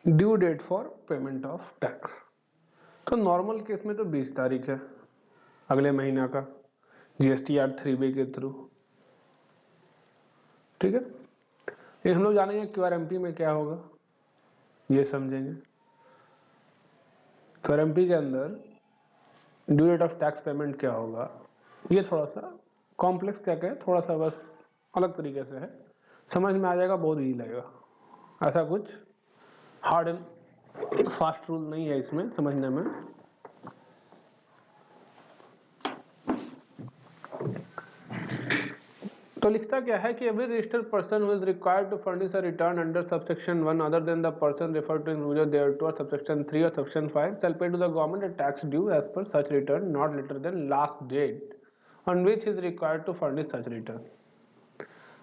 Due date for payment of tax. तो normal case में तो 20 तारीख है अगले महीना का GSTR 3B के थ्रू, ठीक है। ये हम लोग जानेंगे QRMP में क्या होगा, ये समझेंगे। QRMP के अंदर due date of tax payment क्या होगा, ये थोड़ा सा कॉम्प्लेक्स क्या कहे, थोड़ा सा बस अलग तरीके से है, समझ में आ जाएगा, बहुत ईजी लगेगा। ऐसा कुछ हार्ड एंड फास्ट रूल नहीं है इसमें समझने में। तो लिखता क्या है कि every registered person who is required to furnish a return under subsection 1 other than the person referred to in ruler thereto और सबसेक्शन 3 और subsection 5 shall pay to the government a tax due as per such return not later than last date on which he is required to furnish such return.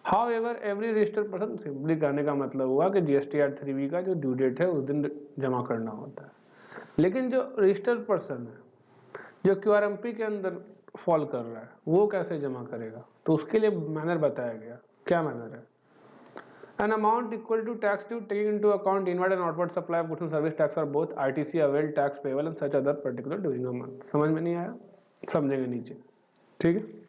However, every registered person, simply कहने का मतलब हुआ कि GSTR 3B का जो due date है उस दिन जमा करना होता है। लेकिन जो रजिस्टर्ड पर्सन है जो QRMP के अंदर फॉल कर रहा है वो कैसे जमा करेगा, तो उसके लिए मैनर बताया गया। क्या मैनर है? An amount equal to tax due taking into account inward and outward supply of goods and service tax for both ITC avail tax payable and such other particular during a month। समझ में नहीं आया, समझेंगे नीचे, ठीक है।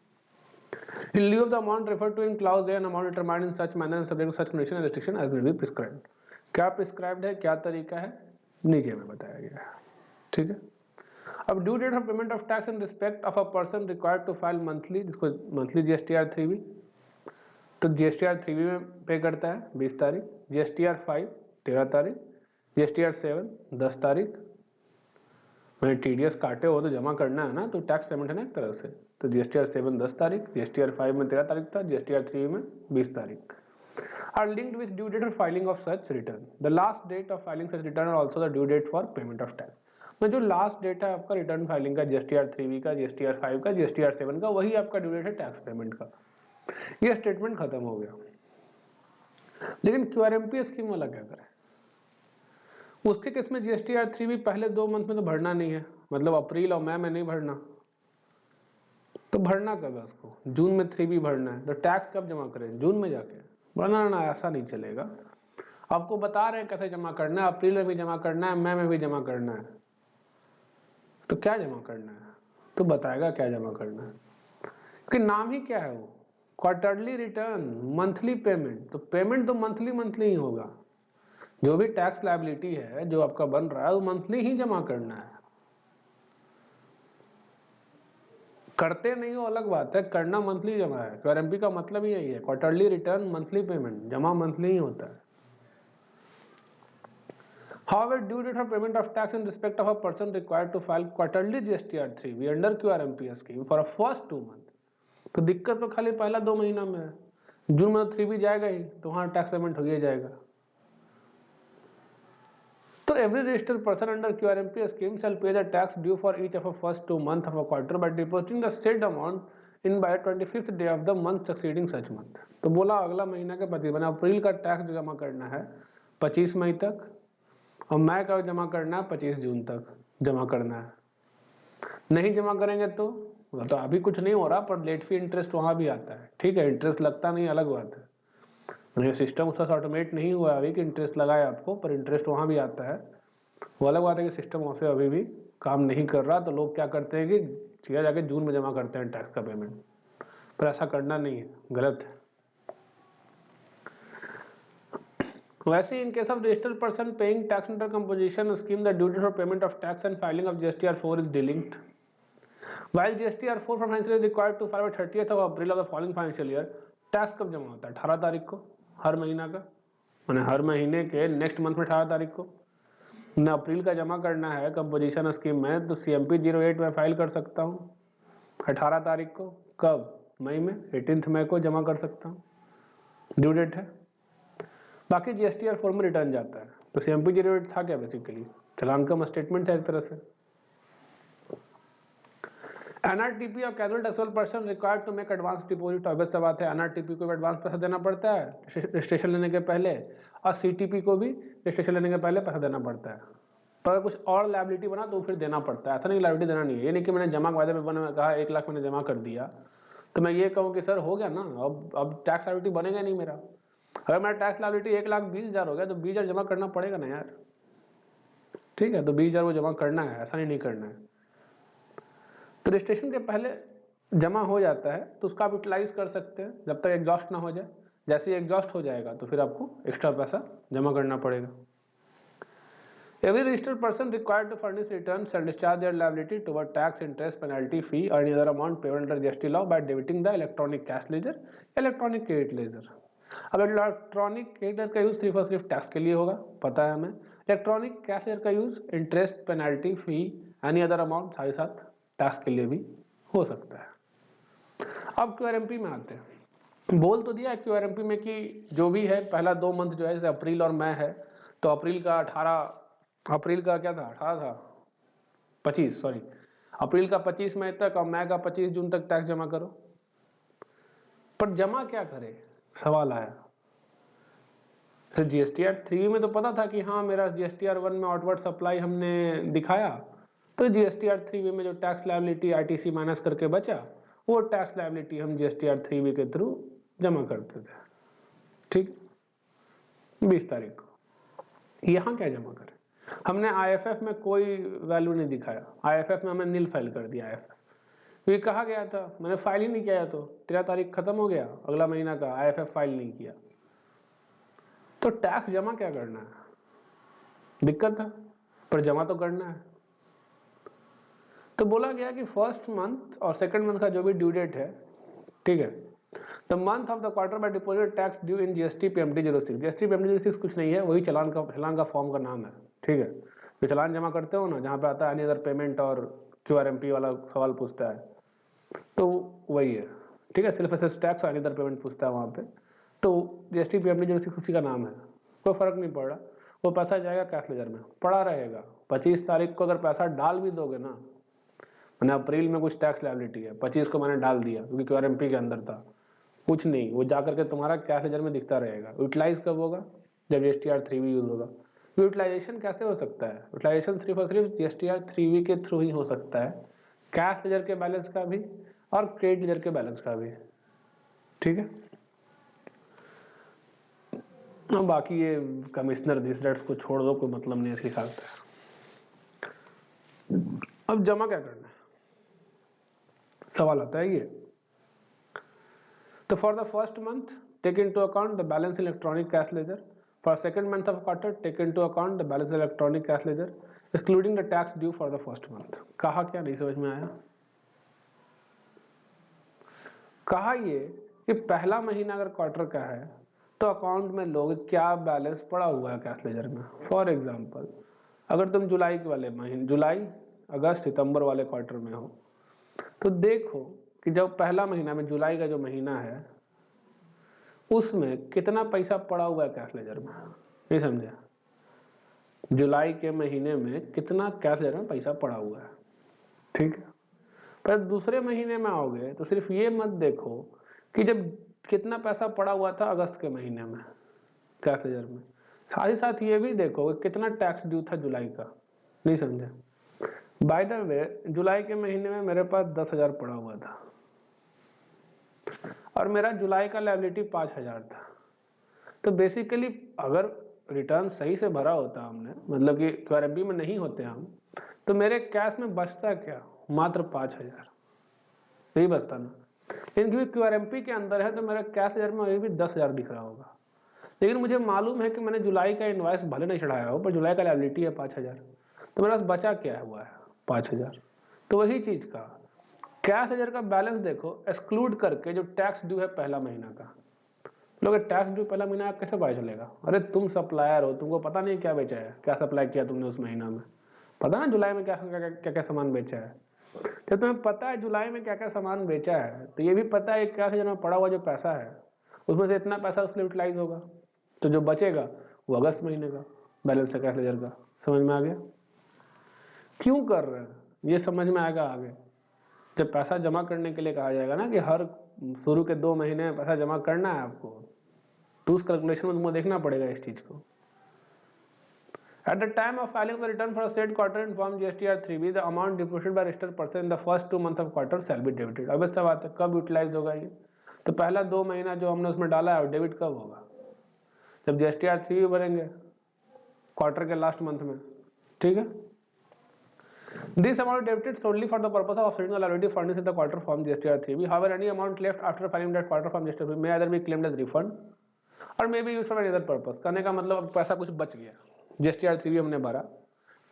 In lieu of the amount referred to in clause A, an amount determined in such manner and subject to such condition and restriction as may be prescribed। क्या prescribed है, क्या तरीका है, नीचे में बताया गया है, ठीक है। अब due date of payment of tax in respect of a person required to file monthly, जिसको मंथली GSTR 3B, तो GSTR 3B में पे करता है 20 तारीख, GSTR 5 13 तारीख, GSTR 7 10 तारीख। मैंने TDS काटे हो तो जमा करना है ना, तो टैक्स पेमेंट है ना एक तरह से। तो GSTR 7 10 तारीख, GSTR 5 में 13 तारीख था, GSTR 3 में 20 तारीख। Are linked with due date of filing of such return. The last date of filing such return are also the due date for payment of tax. मैं जो लास्ट डेट है आपका रिटर्न फाइलिंग का GSTR 3B का, GSTR 5 का, GSTR 7 का, वही आपका ड्यू डेट है टैक्स पेमेंट का। ये स्टेटमेंट खत्म हो गया। लेकिन QRMP स्कीम वाला क्या करे? उसके केस में GSTR 3B पहले 2 मंथ में तो भरना नहीं है, मतलब अप्रैल और मई में नहीं भरना, तो भरना कब है उसको? जून में 3B भरना है, तो टैक्स कब जमा करें? जून में जाके। ना ऐसा नहीं चलेगा। आपको बता रहे हैं कैसे जमा करना है, अप्रैल में भी जमा करना है, मई में भी जमा करना है, तो क्या जमा करना है, तो बताएगा क्या जमा करना है, कि नाम ही क्या है वो, क्वार्टरली रिटर्न, मंथली पेमेंट। तो पेमेंट तो मंथली मंथली ही होगा, जो भी टैक्स लायबिलिटी है जो आपका बन रहा है वो मंथली ही जमा करना है। करते नहीं हो अलग बात है, करना मंथली जमा है। QRMP का मतलब ही यही है, क्वार्टरली रिटर्न मंथली पेमेंट, जमा मंथली ही होता है। However, due date of payment of tax in respect of a person required to file quarterly GSTR 3B under QRMP scheme for a first 2 month, तो दिक्कत तो खाली पहला 2 महीना में है। जून में 3B जाएगा ही, तो वहां टैक्स पेमेंट हो ही जाएगा। तो every registered person under QRMP scheme shall pay the tax due for each of the first 2 months of a quarter by depositing the said amount in by 25th day of the month succeeding such month। तो बोला अगला महीना का 25 बना, अप्रैल का tax जमा करना है 25 मई तक, और मई का जमा करना है 25 जून तक जमा करना है। नहीं जमा करेंगे तो अभी कुछ नहीं हो रहा, पर लेट फी इंटरेस्ट वहां भी आता है, ठीक है। इंटरेस्ट लगता नहीं, अलग बात है, ये सिस्टम उसका ऑटोमेट नहीं हुआ अभी कि इंटरेस्ट लगाए आपको, पर इंटरेस्ट वहां भी आता है। वो अलग बात है कि सिस्टम वहां से अभी भी काम नहीं कर रहा, तो लोग क्या करते हैं कि सीधा जाके जून में जमा करते हैं टैक्स का पेमेंट, पर ऐसा करना नहीं है, गलत है। वैसे in case of registered person paying tax under composition scheme the due date for payment of tax and filing of GSTR 4 is delinked while GSTR 4 for financial year required to file 30th of April of the following financial year. Tax कब जमा होता है? 18 तारीख को हर महीना का, मैंने हर महीने के नेक्स्ट मंथ में 18 तारीख को। मैं अप्रैल का जमा करना है कंपोजिशन स्कीम में, तो CMP 08 में फाइल कर सकता हूँ 18 तारीख को। कब? मई में 18 मई को जमा कर सकता हूँ, ड्यू डेट है। बाकी GSTR 4 में रिटर्न जाता है, तो CMP 08 था क्या? बेसिकली चालान का स्टेटमेंट है एक तरह से। NRTP और casual taxable person required to make advance deposit. Obvious सा बात है, NRTP को भी एडवांस पैसा देना पड़ता है रजिस्ट्रेशन लेने के पहले, और CTP को भी रजिस्ट्रेशन लेने के पहले पैसा देना पड़ता है। पर कुछ और लायबिलिटी बना तो फिर देना पड़ता है, ऐसा नहीं लायबिलिटी देना नहीं है। ये नहीं कि मैंने जमा के वादे में बना कहा 1 लाख मैंने जमा कर दिया, तो मैं ये कहूँ कि सर हो गया ना, अब टैक्स लायबिलिटी बनेगा नहीं मेरा। अगर मेरा टैक्स लायबिलिटी 1,20,000 हो गया तो 20,000 जमा करना पड़ेगा ना यार, ठीक है, तो 20,000 वो जमा करना है, ऐसा नहीं करना है। तो रजिस्ट्रेशन के पहले जमा हो जाता है तो उसका आप यूटिलाइज कर सकते हैं जब तक एग्जॉस्ट ना हो जाए। जैसे ही एग्जॉस्ट हो जाएगा तो फिर आपको एक्स्ट्रा पैसा जमा करना पड़ेगा। Every registered person required to furnish returns and discharge their liability toward tax, interest, penalty, fee or any other amount payable under GST law by debiting the electronic cash ledger, electronic credit ledger। अब electronic credit laser का use सिर्फ और सिर्फ tax के लिए होगा, पता है हमें। इलेक्ट्रॉनिक कैश लेजर का यूज इंटरेस्ट, पेनल्टी, फी, एनी अदर अमाउंट साथ ही साथ टैक्स के लिए भी हो सकता है। अब क्यूआरएमपी में आते हैं। बोल तो दिया क्यूआरएमपी में कि जो भी है पहला 2 मंथ जो है जैसे अप्रैल और मई है, तो अप्रैल का 18 अप्रैल का क्या था 18 था 25 सॉरी अप्रैल का 25 मई तक और मई का 25 जून तक टैक्स जमा करो। पर जमा क्या करे, सवाल आया। तो जीएसटीआर 3 में तो पता था कि हाँ मेरा जीएसटीआर 1 में आउटवर्ड सप्लाई हमने दिखाया, तो जीएसटीआर 3 में जो टैक्स लायबिलिटी आईटीसी माइनस करके बचा वो टैक्स लायबिलिटी हम जीएसटीआर 3 के थ्रू जमा करते थे। ठीक, 20 तारीख को। यहाँ क्या जमा करें, हमने आईएफएफ में कोई वैल्यू नहीं दिखाया, आईएफएफ में हमने नील फाइल कर दिया। आईएफएफ ये कहा गया था, मैंने फाइल ही नहीं किया, तो 13 तारीख खत्म हो गया अगला महीना का, आईएफएफ फाइल नहीं किया, तो टैक्स जमा क्या करना है, दिक्कत था, पर जमा तो करना है। तो बोला गया कि फर्स्ट मंथ और सेकंड मंथ का जो भी ड्यू डेट है, ठीक है, the month of the quarter by deposit tax due in GST PMT 06। GST PMT 06 कुछ नहीं है, वही चलान का फॉर्म का नाम है। ठीक है, तो चलान जमा करते हो ना, जहाँ पे आता है एनी अदर पेमेंट और क्यूआरएमपी वाला सवाल पूछता है, तो वही है। ठीक है, सिर्फ एसेस टैक्स और एनी अदर पेमेंट पूछता है वहाँ पे, तो जीएसटी पीएमटी 06 उसी का नाम है, कोई फर्क नहीं पड़ रहा। वो पैसा जाएगा कैश लेजर में, पड़ा रहेगा। 25 तारीख को अगर पैसा डाल भी दोगे ना, मैंने अप्रैल में कुछ टैक्स लायबिलिटी है, 25 को मैंने डाल दिया क्योंकि क्यूआरएमपी के अंदर था, कुछ नहीं, वो जा करके तुम्हारा कैश लेजर में दिखता रहेगा। यूटिलाइज कब होगा, जब जीएसटीआर 3 यूज होगा। यूटिलाइजेशन कैसे हो सकता है, यूटिलाइजेशन सिर्फ और सिर्फ जीएसटीआर 3 के थ्रू ही हो सकता है, कैश लेजर के बैलेंस का भी और क्रेडिट लेजर के बैलेंस का भी। ठीक है, बाकी ये कमिश्नर दिस डेट्स को छोड़ दो, कोई मतलब नहीं इसकी खाते। अब जमा क्या करना है, सवाल आता है ये। तो for the first month take into account the balance electronic cash ledger, for second month of quarter take into account the balance electronic cash ledger excluding the tax due for the first month. कहा क्या, नहीं समझ में आया। कहा ये कि पहला महीना अगर क्वार्टर का है तो अकाउंट में लोग क्या बैलेंस पड़ा हुआ है कैश लेजर में। फॉर एग्जांपल अगर तुम जुलाई के वाले महीने, जुलाई अगस्त सितंबर वाले क्वार्टर में हो, तो देखो कि जब पहला महीना में जुलाई का जो महीना है उसमें कितना पैसा पड़ा हुआ है कैश लेजर में, नहीं समझा। जुलाई के महीने में कितना कैश लेजर में पैसा पड़ा हुआ है। ठीक है, पर दूसरे महीने में आओगे तो सिर्फ ये मत देखो कि जब कितना पैसा पड़ा हुआ था अगस्त के महीने में कैश लेजर में, साथ ही साथ ये भी देखो कि कितना टैक्स ड्यू था जुलाई का, नहीं समझे। बाय द वे जुलाई के महीने में मेरे पास 10,000 पड़ा हुआ था और मेरा जुलाई का लायबिलिटी 5,000 था। तो बेसिकली अगर रिटर्न सही से भरा होता हमने, मतलब कि क्यूआरएमपी में नहीं होते हम, तो मेरे कैश में बचता क्या, मात्र 5,000 नहीं बचता ना। लेकिन क्योंकि क्यूआरएमपी के अंदर है तो मेरा कैश लेजर में अभी भी 10,000 दिख रहा होगा, लेकिन मुझे मालूम है कि मैंने जुलाई का इनवॉइस भले नहीं चढ़ाया हो, पर जुलाई का लायबिलिटी है 5,000, तो मेरे पास बचा क्या हुआ है 5,000। तो वही चीज का कैश लेजर का बैलेंस देखो एक्सक्लूड करके जो टैक्स ड्यू है पहला महीना का। लोग टैक्स ड्यू पहला महीना कैसे पता चलेगा, अरे तुम सप्लायर हो, तुमको पता नहीं क्या बेचा है, क्या सप्लाई किया तुमने उस महीना में, पता ना जुलाई में क्या क्या क्या सामान बेचा है। जब तुम्हें पता है जुलाई में क्या क्या सामान बेचा है, तो ये भी पता है कैश लेजर में पड़ा हुआ जो पैसा है उसमें से इतना पैसा उसमें यूटिलाइज होगा, तो जो बचेगा वो अगस्त महीने का बैलेंस है कैश लेजर का। समझ में आ गया क्यों कर रहे हैं, ये समझ में आएगा आगे जब पैसा जमा करने के लिए कहा जाएगा ना कि हर शुरू के 2 महीने में पैसा जमा करना है आपको, तो उस कैलकुलेशन में तुमको देखना पड़ेगा इस चीज को। At the time of filing the return for a said quarter in Form GSTR 3B, the amount deposited by registered person in the first 2 months of quarter shall be debited। अब इस बात है कब यूटिलाइज होगा ये, तो पहला 2 महीना जो हमने उसमें डाला है डेबिट कब होगा, जब GSTR 3B भरेंगे क्वार्टर के लास्ट मंथ में। ठीक है। This amount debited solely for the purpose of offsetting the liability furnished in the quarter from GSTR 3B. However, any amount left after filing that quarter from GSTR 3B may either be claimed as refund or may be used for any other purpose. कहने का मतलब पैसा कुछ बच गया, GSTR 3B हमने भरा,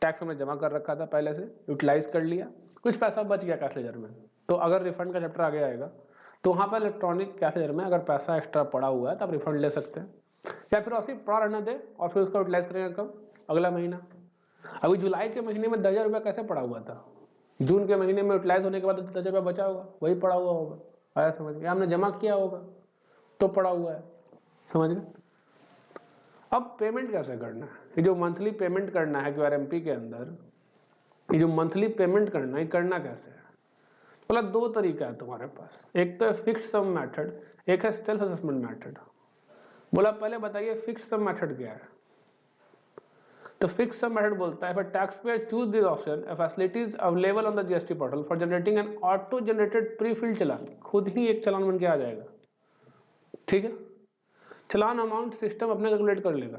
tax हमने जमा कर रखा था पहले से, यूटिलाइज कर लिया, कुछ पैसा बच गया कैश लेजर में, तो अगर रिफंड का चैप्टर आगे आएगा तो वहाँ पर इलेक्ट्रॉनिक कैश लेजर में अगर पैसा एक्स्ट्रा पड़ा हुआ है तो आप रिफंड ले सकते हैं, या फिर उसी पड़ा रहने दें और फिर उसका यूटिलाइज करेंगे कब, अगला महीना। अभी जुलाई के महीने में 10,000 रुपया कैसे पड़ा हुआ था, जून के महीने में यूटिलाइज होने के बाद 10,000 रुपया बचा होगा, वही पड़ा हुआ होगा, आया समझ में, हमने जमा किया होगा तो पड़ा हुआ है, समझ गए। अब पेमेंट कैसे करना है, ये जो मंथली पेमेंट करना है क्यूआरएमपी के अंदर, ये जो मंथली पेमेंट करना है, करना कैसे है, मतलब दो तरीका है तुम्हारे पास, एक तो है फिक्स्ड सम मेथड, एक है सेल्फ असेसमेंट मेथड। बोला पहले बताइए फिक्स्ड सम मेथड क्या है। तो फिक्स सम मेथड बोलता है, tax payer choose this option, a facility is available on the GST portal for generating an auto generated pre-filled चालान, खुद ही एक चालान बन के आ जाएगा, ठीक है। चालान अमाउंट सिस्टम अपने कैलकुलेट कर लेगा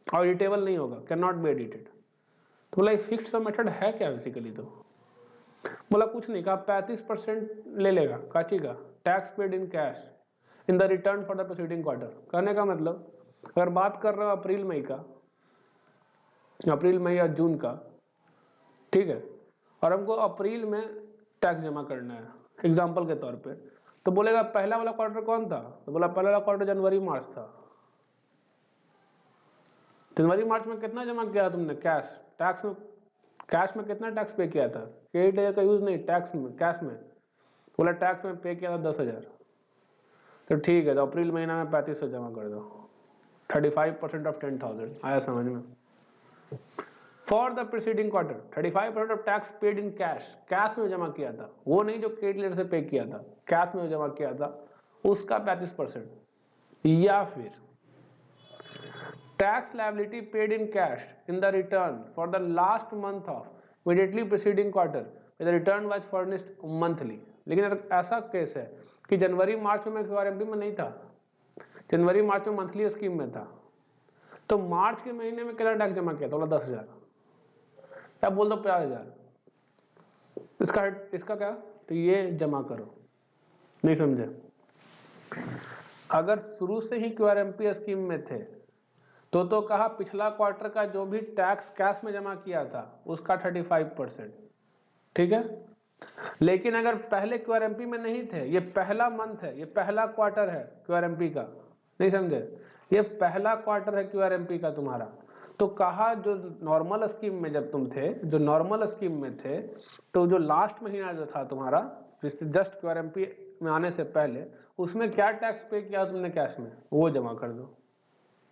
और एडिटेबल नहीं होगा, कैन नॉट बी एडिटेड। तो बोला फिक्स सम मेथड है क्या बेसिकली, तो बोला कुछ नहीं, कहा 35% ले लेगा काची का, tax paid in cash in the return for the proceeding quarter. कहने का मतलब अगर बात कर रहे हो अप्रैल मई का, अप्रैल मई या जून का, ठीक है, और हमको अप्रैल में टैक्स जमा करना है एग्जांपल के तौर पे, तो बोलेगा पहला वाला क्वार्टर कौन था, तो बोला पहला वाला क्वार्टर जनवरी मार्च था। जनवरी मार्च में कितना जमा किया तुमने कैश, टैक्स में, कैश में कितना टैक्स पे किया था, क्रेडिट लेजर का यूज नहीं, टैक्स में, कैश में, बोला टैक्स में पे किया था 10,000, तो ठीक है, तो अप्रैल महीना में 3500 जमा कर दो, 35% ऑफ 10,000, आया समझ में। For the preceding quarter 35% of tax paid in cash, cash में जमा किया था, वो नहीं जो क्रेडिट लेटर से पे किया था, कैश में जमा किया था उसका 35%। या फिर tax liability paid in cash in the return for the last month of immediately preceding quarter, the return was furnished monthly. लेकिन अगर ऐसा केस है कि जनवरी मार्च में क्यूआरएमपी में नहीं था, जनवरी मार्च में मंथली स्कीम में था, तो मार्च के महीने में कितना टैक्स जमा किया था, बोला 10,000, क्या बोल दो 50,000, इसका क्या, तो ये जमा करो, नहीं समझे। अगर शुरू से ही क्यूआरएमपी स्कीम में थे तो कहा पिछला क्वार्टर का जो भी टैक्स कैश में जमा किया था उसका 35%, ठीक है। लेकिन अगर पहले क्यूआरएमपी में नहीं थे, ये पहला मंथ है, ये पहला क्वार्टर है क्यूआरएमपी का, नहीं समझे, ये पहला क्वार्टर है क्यूआरएमपी का तुम्हारा, तो कहा जो नॉर्मल स्कीम में जब तुम थे, जो नॉर्मल स्कीम में थे, तो जो लास्ट महीना जो था तुम्हारा जस्ट क्यूआरएमपी में आने से पहले, उसमें क्या टैक्स पे किया तुमने कैश में, वो जमा कर दो,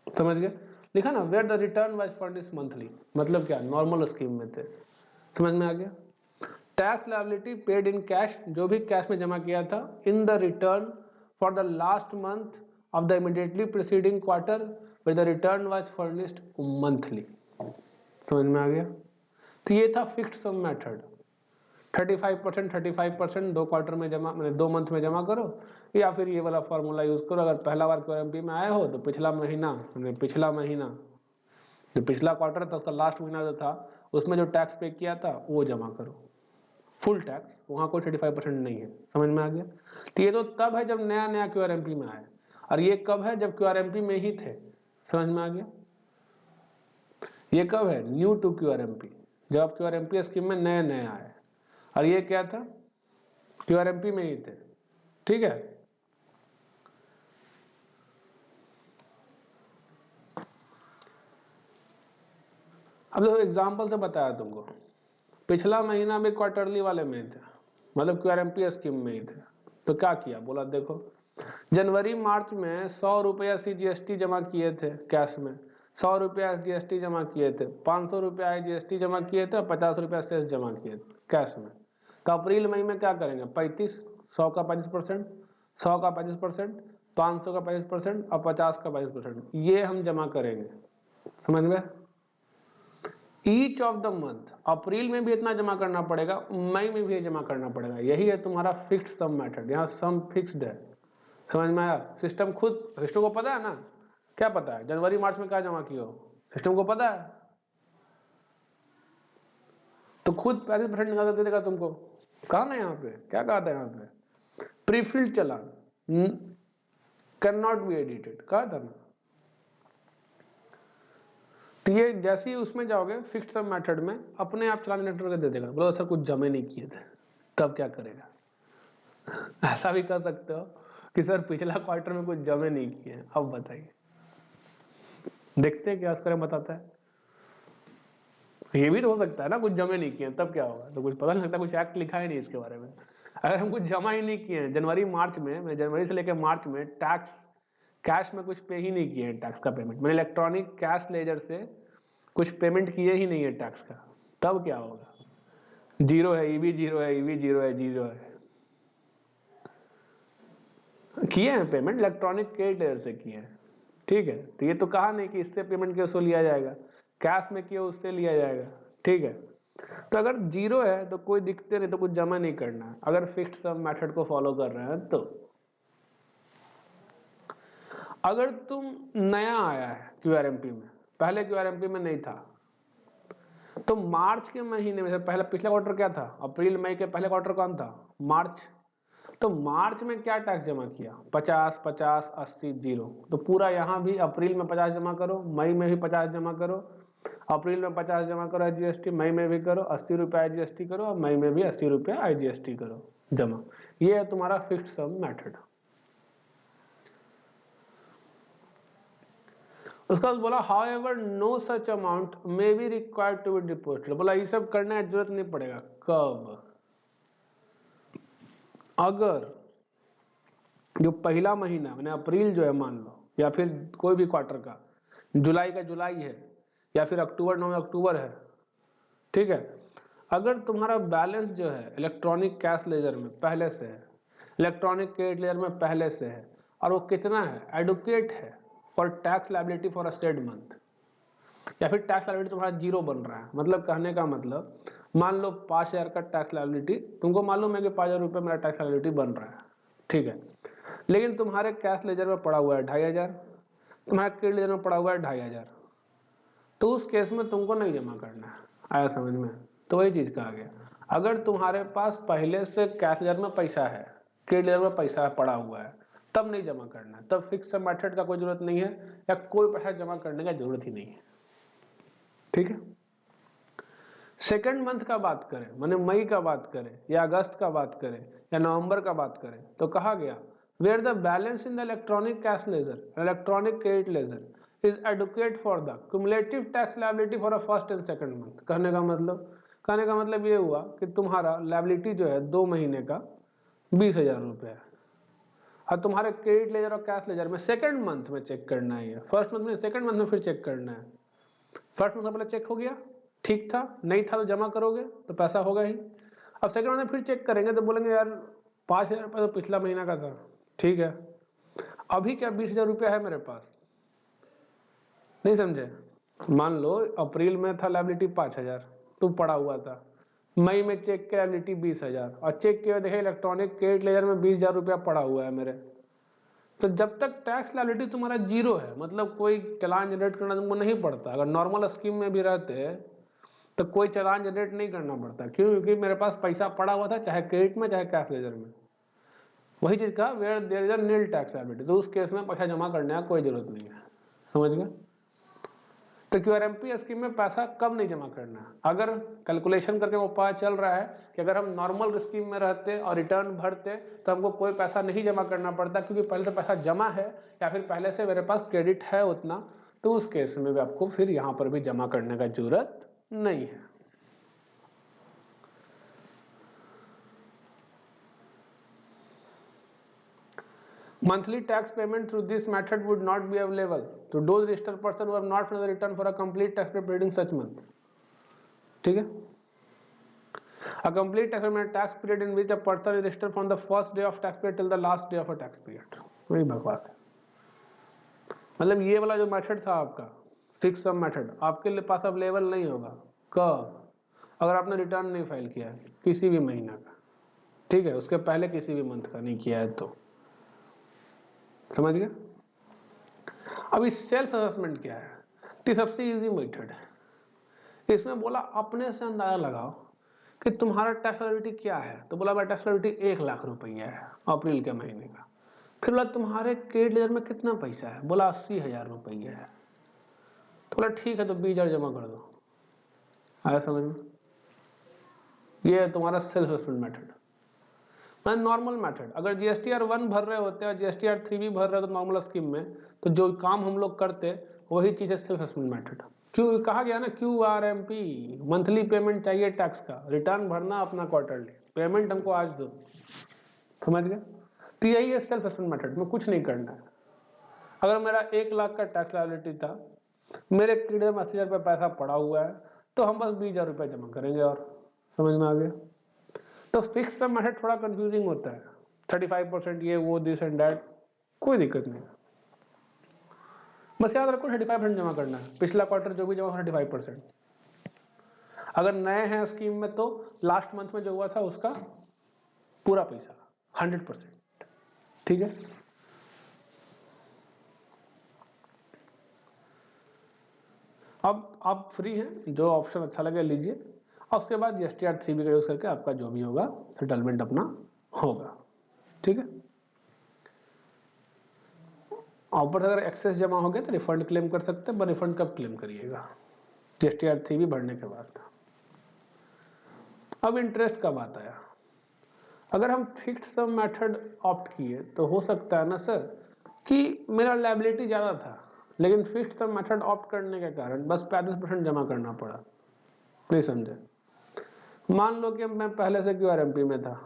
समझ गए। लिखा ना where the return was furnished monthly, मतलब क्या, नॉर्मल स्कीम में थे, समझ में आ गया। Tax liability paid in cash, जो भी कैश में जमा किया था, in the return for the last month of the immediately preceding quarter when the return was furnished monthly, समझ में आ गया। तो ये था फिक्स्ड सम मेथड, 35% 2 क्वार्टर में जमा, मतलब 2 मंथ में जमा करो, या फिर ये वाला फॉर्मूला यूज करो, अगर पहला बार क्यूआरएमपी में आए हो तो पिछला महीना जो पिछला क्वार्टर था उसका लास्ट महीना जो था उसमें जो टैक्स पे किया था वो जमा करो, फुल टैक्स, वहां कोई 35% नहीं है, समझ में आ गया। तो ये तो तब है जब नया नया क्यूआरएमपी में आए, और ये कब है, जब क्यूआरएमपी में ही थे, समझ में आ गया। ये कब है, न्यू टू क्यूआरएमपी, जब आप क्यूआरएमपी स्कीम में नए नए आए, और ये क्या था, क्यूआरएमपी में ही थे, ठीक है। अब देखो एग्जाम्पल से बताया तुमको, पिछला महीना भी क्वार्टरली वाले में थे, मतलब क्यूआरएमपी स्कीम में ही थे, तो क्या किया, बोला देखो जनवरी मार्च में 100 रुपया सीजीएसटी जमा किए थे कैश में, 100 रुपया जीएसटी जमा किए थे, 500 रुपया जीएसटी जमा किए थे, 50 रुपया सेस जमा किए थे कैश में। तो अप्रैल मई में क्या करेंगे, 35, 100 का 25%, 100 का 25%, 500 का 25% और 50 का 22%, ये हम जमा करेंगे, समझ गए। ईच ऑफ द मंथ, अप्रैल में भी इतना जमा करना पड़ेगा, मई में भी जमा करना पड़ेगा, यही है तुम्हारा फिक्स्ड सम मेथड, यहाँ सम फिक्स्ड है, समझ में आया। सिस्टम को पता है ना, क्या पता है जनवरी मार्च में क्या जमा किया हो, सिस्टम को पता है, तो खुद 35% निकाल दे देगा तुमको। कहा ना यहाँ पे, क्या कहा था यहाँ पे, prefilled challan can not be edited, कहा था ना। तो ये जैसे ही उसमें जाओगे फिक्स्ड सम मेथड में, अपने आप चालान जनरेट करके दे देगा। बोलो सर कुछ जमे नहीं किए थे, तब क्या करेगा? ऐसा भी कर सकते हो कि सर पिछला क्वार्टर में कुछ जमे नहीं किए, अब बताइए, देखते हैं क्या उसका बताता है। ये भी तो हो सकता है ना, कुछ जमे नहीं किए तब क्या होगा, तो कुछ पता नहीं लगता, कुछ एक्ट लिखा ही नहीं इसके बारे में। अगर हम कुछ जमा ही नहीं किए जनवरी मार्च में, मैं जनवरी से लेकर मार्च में टैक्स कैश में कुछ पे ही नहीं किए टैक्स का पेमेंट, मैंने इलेक्ट्रॉनिक कैश लेजर से कुछ पेमेंट किए ही नहीं है टैक्स का, तब क्या होगा? जीरो है, ईवी जीरो है, ईवी जीरो है, जीरो है। किए हैं पेमेंट, इलेक्ट्रॉनिक क्रेडिट लेजर से किए हैं, ठीक है। तो ये तो कहा नहीं कि इससे पेमेंट कैसे लिया जाएगा, कैश में किए उससे लिया जाएगा, ठीक है। तो अगर जीरो है तो कोई दिक्कत नहीं, तो कुछ जमा नहीं करना है, अगर फिक्स्ड सम मेथड को फॉलो कर रहे हैं तो। अगर तुम नया आया है क्यूआरएमपी में, पहले क्यूआरएमपी में नहीं था, तो मार्च के महीने में, पहले पिछला क्वार्टर क्या था, अप्रैल मई के पहले क्वार्टर कौन था, मार्च। तो मार्च में क्या टैक्स जमा किया, 50 50 80 जीरो, तो पूरा यहाँ भी अप्रैल में 50 जमा करो, मई में भी 50 जमा करो, अप्रैल में 50 जमा करो आईजीएसटी, मई में भी करो 80 रुपये आईजीएसटी करो, और मई में भी 80 रुपये आईजीएसटी करो जमा। ये है तुम्हारा फिक्स्ड सम मेथड। उसका बोला however no such amount may be required to be deposited, बोला ये सब करने की जरूरत नहीं पड़ेगा। कब? अगर जो पहला महीना मैंने अप्रैल जो है मान लो, या फिर कोई भी क्वार्टर का, जुलाई का जुलाई है, या फिर अक्टूबर नवंबर अक्टूबर है, ठीक है। अगर तुम्हारा बैलेंस जो है इलेक्ट्रॉनिक कैश लेजर में पहले से है, इलेक्ट्रॉनिक क्रेडिट लेजर में पहले से है, और वो कितना है, एडुकेट है for tax liability for a said month, या फिर टैक्स लायबिलिटी तुम्हारा जीरो बन रहा है, मतलब कहने का मतलब मान लो 5000 का टैक्स लायबिलिटी, तुमको मालूम है कि 5000 रुपये मेरा टैक्स लायबिलिटी बन रहा है, ठीक है। लेकिन तुम्हारे कैश लेजर में पड़ा हुआ है 2500, तुम्हारे क्रेडिट लेजर में पड़ा हुआ है 2500, तो उस केस में तुमको नहीं जमा करना है। आया समझ में? तो वही चीज कहा गया, अगर तुम्हारे पास पहले से कैश लेजर में पैसा है, क्रेडिट लेजर में पैसा पड़ा हुआ है, तब नहीं जमा करना है, तब फिक्स मेथड का कोई जरूरत नहीं है, या कोई पैसा जमा करने का जरूरत ही नहीं है, ठीक है। सेकेंड मंथ का बात करें, माने मई का बात करें, या अगस्त का बात करें, या नवंबर का बात करें, तो कहा गया where the balance in the electronic cash ledger electronic credit ledger is adequate for the cumulative tax liability for a first and second month. कहने का मतलब ये हुआ कि तुम्हारा लायबिलिटी जो है 2 महीने का 20,000 रुपये है, और तुम्हारे क्रेडिट लेजर और कैश लेजर में सेकंड मंथ में चेक करना है, फर्स्ट मंथ में, सेकंड मंथ में फिर चेक करना है। फर्स्ट मंथ पहले चेक हो गया, ठीक था, नहीं था तो जमा करोगे तो पैसा होगा ही। अब सेकंड मंथ में फिर चेक करेंगे तो बोलेंगे यार 5,000 रुपये तो पिछला महीना का था, ठीक है, अभी क्या 20,000 रुपया है मेरे पास, नहीं समझे। मान लो अप्रैल में था लायबिलिटी 5,000 तो पड़ा हुआ था, मई में चेक किया लायबिलिटी 20,000, और चेक किया देखे इलेक्ट्रॉनिक क्रेडिट लेजर में 20,000 रुपया पड़ा हुआ है मेरे। तो जब तक टैक्स लायबिलिटी तुम्हारा जीरो है, मतलब कोई चालान जनरेट करना तुमको नहीं पड़ता, अगर नॉर्मल स्कीम में भी रहते तो कोई चालान जनरेट नहीं करना पड़ता, क्यों? क्योंकि मेरे पास पैसा पड़ा हुआ था, चाहे क्रेडिट में चाहे कैश लेजर में। वही चीज कहा where there is a nil tax liability, तो उस केस में पैसा जमा करने का कोई जरूरत नहीं है, समझ गए। तो क्यूआरएमपी स्कीम में पैसा कब नहीं जमा करना है, अगर कैलकुलेशन करके वो पता चल रहा है कि अगर हम नॉर्मल स्कीम में रहते और रिटर्न भरते तो हमको कोई पैसा नहीं जमा करना पड़ता, क्योंकि पहले से पैसा जमा है, या फिर पहले से मेरे पास क्रेडिट है उतना, तो उस केस में भी आपको फिर यहाँ पर भी जमा करने का जरूरत नहीं है। Monthly tax payment through this method would not be available to those registered person who have not filed the return for a complete tax period preceding such month. ठीक है। A complete tax period tax period in which a person is registered from the first day of tax period till the last day of a tax period. वही बकवास है। मतलब ये वाला जो method था आपका फिक्स सम मेथड आपके पास अवेलेबल नहीं होगा। कब? अगर आपने रिटर्न नहीं फाइल किया है किसी भी महीना का, ठीक है, उसके पहले किसी भी मंथ का नहीं किया है तो, समझ गए। अब इस सेल्फ असेसमेंट क्या है, सबसे इजी मेथड है। इसमें बोला अपने से अंदाजा लगाओ कि तुम्हारा टैक्स लायबिलिटी क्या है, तो बोला भाई टैक्स लायबिलिटी 1 लाख रुपया है अप्रैल के महीने का। फिर बोला तुम्हारे क्रेडिट लेजर में कितना पैसा है, बोला 80,000 रुपया है। तो बोला ठीक है तो 20,000 जमा कर दो। आया समझ में? ये है तुम्हारा सेल्फ असेसमेंट मेथड। मैं नॉर्मल मेथड, अगर GSTR 1 भर रहे होते और GSTR 3 भी भर रहे हो तो नॉर्मल स्कीम में, तो जो काम हम लोग करते वही चीज है सेल्फ असेसमेंट मेथड। क्यों कहा गया ना, QRMP, मंथली पेमेंट चाहिए टैक्स का, रिटर्न भरना अपना क्वार्टरली, पेमेंट हमको आज दो। समझ गए? तो यही है सेल्फ असेसमेंट मेथड में, कुछ नहीं करना है। अगर मेरा 1 लाख का टैक्स लायबिलिटी था, मेरे क्रेडिट में 80,000 रुपये पैसा पड़ा हुआ है, तो हम बस 20,000 रुपये जमा करेंगे। और समझ में आ गया? तो फिक्स सम मेथड थोड़ा कंफ्यूजिंग होता है, 35% ये वो दिस एंड दैट, कोई दिक्कत नहीं। बस याद रखो 35% जमा करना है, पिछला क्वार्टर जो भी जमा 35%। अगर नए हैं स्कीम में तो लास्ट मंथ में जो हुआ था उसका पूरा पैसा 100%। ठीक है? अब आप फ्री हैं, जो ऑप्शन अच्छा लगे लीजिए, और उसके बाद GSTR 3 भी यूज करके आपका जो भी होगा सेटलमेंट अपना होगा। ठीक है? ऊपर अगर एक्सेस जमा हो गया तो रिफंड क्लेम कर सकते हैं, पर रिफंड कब क्लेम करिएगा? GSTR 3 भी भरने के बाद। अब इंटरेस्ट का बात आया। अगर हम फिक्स्ड सम मेथड ऑप्ट किए तो हो सकता है ना सर कि मेरा लायबिलिटी ज़्यादा था, लेकिन फिक्स्ड सम मेथड ऑप्ट करने के कारण बस 35% जमा करना पड़ा। नहीं समझे? मान लो कि मैं पहले से QRMP में था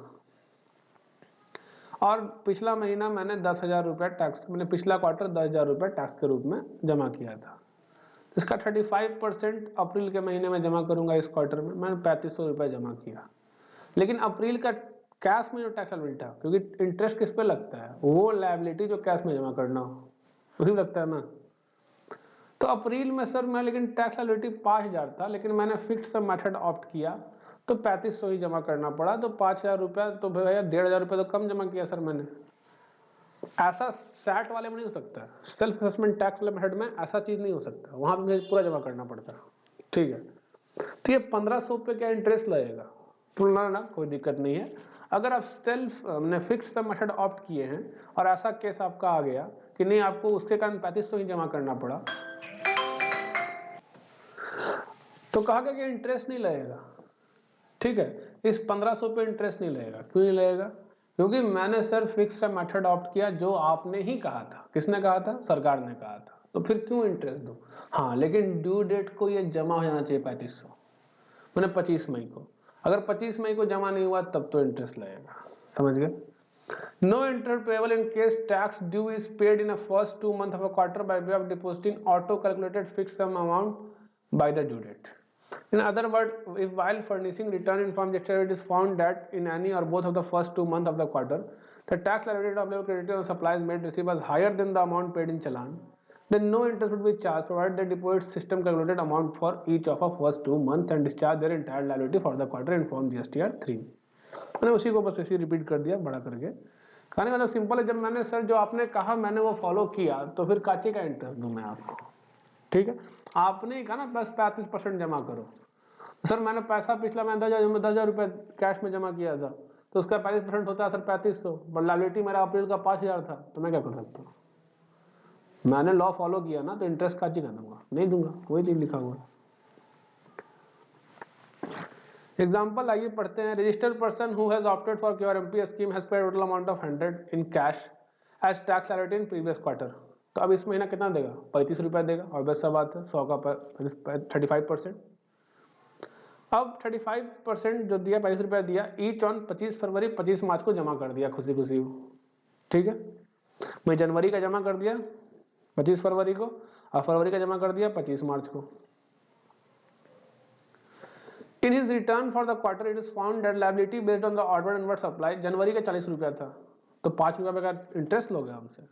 और पिछला महीना मैंने 10,000 रुपये टैक्स, मैंने पिछला क्वार्टर 10,000 रुपये टैक्स के रूप में जमा किया था। इसका 35% अप्रैल के महीने में जमा करूंगा। इस क्वार्टर में मैंने 3500 रुपये जमा किया, लेकिन अप्रैल का कैश में जो टैक्स लायबिलिटी था, क्योंकि इंटरेस्ट किस पे लगता है, वो लायबिलिटी जो कैश में जमा करना हो उसी लगता है ना। तो अप्रैल में सर मैं, लेकिन टैक्स लायबिलिटी 5,000 था, लेकिन मैंने फिक्स्ड सम मेथड ऑप्ट किया तो 3500 ही जमा करना पड़ा। तो 5,000 रुपया तो भैया 1,500 रुपये तो कम जमा किया सर मैंने। ऐसा सैट वाले में नहीं हो सकता, सेल्फ असेसमेंट टैक्स वाले मेथड में ऐसा चीज नहीं हो सकता, वहां पे मुझे पूरा जमा करना पड़ता। ठीक है? तो ये 1,500 पे क्या इंटरेस्ट लगेगा, पुराना ना, कोई दिक्कत नहीं है। अगर आप सेल्फ ने फिक्स सम मेथड ऑप्ट किए हैं और ऐसा केस आपका आ गया कि नहीं आपको उसके कारण 3500 ही जमा करना पड़ा, तो कहा गया कि इंटरेस्ट नहीं लगेगा। ठीक है? इस 1,500 पे इंटरेस्ट नहीं लगेगा। क्यों नहीं लगेगा? क्योंकि मैंने सर फिक्स सा मेथड ऑप्ट किया जो आपने ही कहा था। किसने कहा था? सरकार ने कहा था। तो फिर क्यों इंटरेस्ट दो? हाँ, लेकिन ड्यू डेट को ये जमा हो जाना चाहिए 3500, मैंने 25 मई को। अगर 25 मई को जमा नहीं हुआ तब तो इंटरेस्ट लगेगा। समझ गए? No interest payable in case tax due is paid in the first 2 months of a quarter by way of depositing auto calculated fixed sum amount by the due date. In other words, if while furnishing return in form gesture it is found that in any or both of the first 2 months of the quarter the tax liability of the creditor on supplies made received was higher than the amount paid in challan, then no interest would be charged provided the deposit system calculated amount for each of the first 2 months and discharge their entire liability for the quarter in form GSTR 3। मैंने उसी को बस ऐसे repeat कर दिया बड़ा करके। कहने का मतलब सिंपल है, जब मैंने सर जो आपने कहा मैंने वो फॉलो किया तो फिर काचे का इंटरेस्ट दूं मैं आपको? ठीक है? आपने कहा ना बस 35% जमा करो। सर मैंने पैसा पिछला मैं 10,000 रुपये कैश में जमा किया था, तो उसका 35% होता है सर 3500, बट लायबिलिटी मेरा अप्रैल का 5,000 था, तो मैं क्या कर सकता हूँ? मैंने लॉ फॉलो किया ना, तो इंटरेस्ट का चीज दूंगा? नहीं दूंगा, कोई चीज लिखा हुआ है। एग्जाम्पल आइए पढ़ते हैं। Registered person who has opted for QRMP scheme has paid total amount of 100 in cash as tax liability in previous quarter. तो अब इस महीना कितना देगा? 35 रुपया देगा, और बस सब बात है 100 का 35%। अब 35% जो दिया 35 रुपया दिया, ईच ऑन 25 फरवरी 25 मार्च को जमा कर दिया खुशी खुशी। ठीक है? मैं जनवरी का जमा कर दिया 25 फरवरी को, और फरवरी का जमा कर दिया 25 मार्च को। In his return for the quarter, it is found that liability based on the outward and inward supply जनवरी का 40 रुपया था, तो 5 रुपये का इंटरेस्ट लोगे हमसे।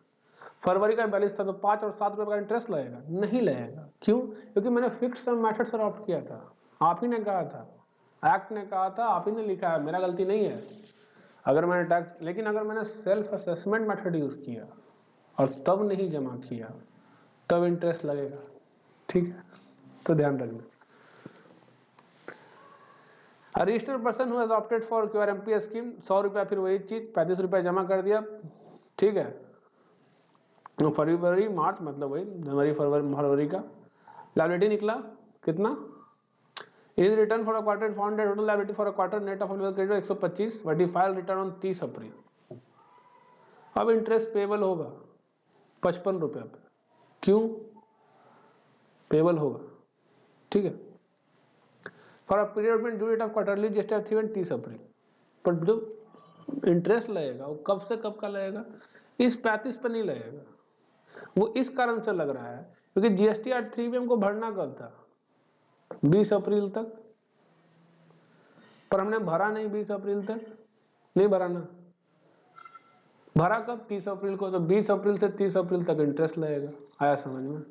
फरवरी का 42 था, तो 5 और 7 रुपये का इंटरेस्ट लगेगा? नहीं लगेगा। क्यों? क्योंकि मैंने फिक्स सम मेथड से ऑप्ट किया था, आप ही ने कहा था, एक्ट ने कहा था, आप ही ने लिखा है, मेरा गलती नहीं है। अगर मैंने टैक्स, लेकिन अगर मैंने सेल्फ असेसमेंट मेथड यूज किया और तब नहीं जमा किया तब इंटरेस्ट लगेगा। ठीक है? तो ध्यान रखना। Registered person who has opted for QRMP scheme 100 रुपया, फिर वही चीज 35 रुपया जमा कर दिया, ठीक है। फरवरी मार्च मतलब वही जनवरी फरवरी का लायबिलिटी निकला कितना, is return for a quarter found total liability for a quarter net of available credit 125, but he file return on 30 अप्रैल। अब इंटरेस्ट पेबल होगा 55 रुपये पे, क्यों पेबल होगा, ठीक है, फॉर अ पीरियड में due date of quarterly just 30 April. पर जो इंटरेस्ट लगेगा वो कब से कब का लगेगा, इस 35 पर नहीं लगेगा। वो इस कारण से लग रहा है क्योंकि GSTR 3 भी हमको भरना कब था, 20 अप्रैल तक, पर हमने भरा नहीं 20 अप्रैल तक, नहीं भरा ना, भरा कब 30 अप्रैल को, तो 20 अप्रैल से 30 अप्रैल तक इंटरेस्ट लगेगा। आया समझ में?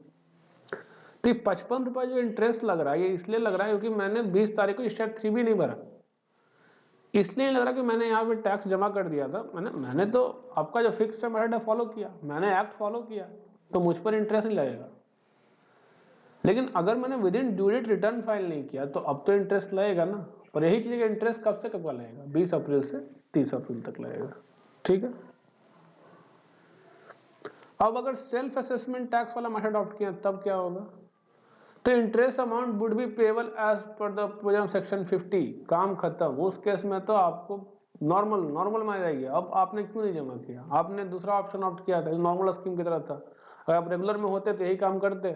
तो ये 55 रुपये जो इंटरेस्ट लग रहा है ये इसलिए लग रहा है क्योंकि मैंने 20 तारीख को स्टेट 3 भी नहीं भरा, इसलिए लग रहा कि मैंने यहाँ पे टैक्स जमा कर दिया था। मैंने तो आपका जो फिक्स मेथड है फॉलो किया, मैंने एक्ट फॉलो किया, तो मुझ पर इंटरेस्ट नहीं लगेगा। लेकिन अगर मैंने within due date return file नहीं किया तो अब तो इंटरेस्ट लगेगा ना। पर यही चीज इंटरेस्ट कब से कब का लगेगा, 20 अप्रैल से 30 अप्रैल तक लगेगा, ठीक है। अब अगर सेल्फ असेसमेंट टैक्स वाला मेथड अडॉप्ट किया तब क्या होगा, तो interest amount would be payable as per the provision section 50, काम खत्म। उस केस में तो आपको नॉर्मल में आ जाएगी। अब आपने क्यों नहीं जमा किया, आपने दूसरा ऑप्शन ऑप्ट किया था, नॉर्मल स्कीम की तरह था। अगर आप रेगुलर में होते तो यही काम करते,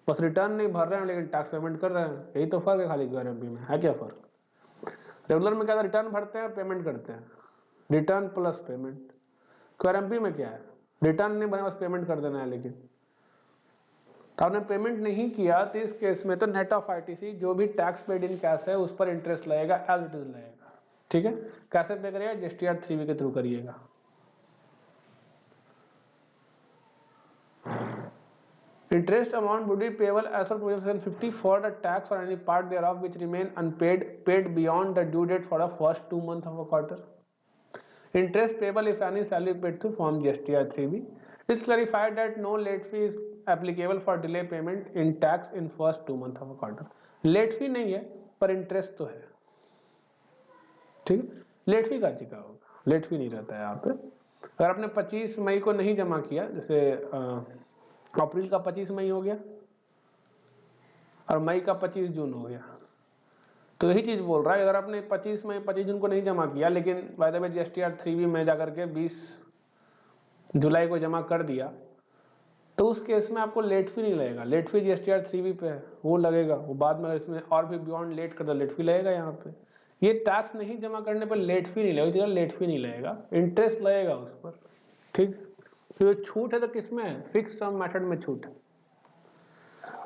बस रिटर्न नहीं भर रहे हैं लेकिन टैक्स पेमेंट कर रहे हैं, यही तो फर्क है खाली QRMP में। है क्या फर्क? रेगुलर में क्या था, रिटर्न भरते हैं और पेमेंट करते हैं, रिटर्न प्लस पेमेंट। QRMP में क्या है, रिटर्न नहीं भरे बस पेमेंट कर देना है। लेकिन तो आपने पेमेंट नहीं किया तो इस केस में तो नेट ऑफ ITC जो भी टैक्स पेड इन कैश है उस पर इंटरेस्ट लगेगा, एज इट इज लगेगा, ठीक है। कैसे पे करिएगा, GSTR 3B के थ्रू करिएगा। Interest amount would be payable as per provision 50 for the tax or any part thereof which remain unpaid, paid beyond the due date for the first 2 months of a quarter. Interest payable if any salary paid through form GSTR 3B. It is clarified that no late fee is applicable for delay payment in tax in first 2 months of a quarter. Late fee नहीं है पर interest तो है, ठीक है। Late fee का चिका होगा, late fee नहीं रहता है यहाँ पे। अगर आपने 25 मई को नहीं जमा किया, जैसे अप्रैल का 25 मई हो गया और मई का 25 जून हो गया, तो यही चीज बोल रहा है। अगर आपने 25 मई 25 जून को नहीं जमा किया लेकिन by the way GSTR 3B में जाकर के 20 जुलाई को जमा कर दिया, तो उस केस में आपको लेट फी नहीं लगेगा। लेट फी GSTR 3B पे है, वो लगेगा, वो बाद में इसमें और भी बियॉन्ड लेट कर दो लेट फी लगेगा। यहाँ पे ये टैक्स नहीं जमा करने पर लेट फी नहीं लगेगा, लेट फी नहीं लगेगा, इंटरेस्ट लगेगा उस पर, ठीक। तो छूट है तो किसमें है, फिक्स सम मेथड में छूट है।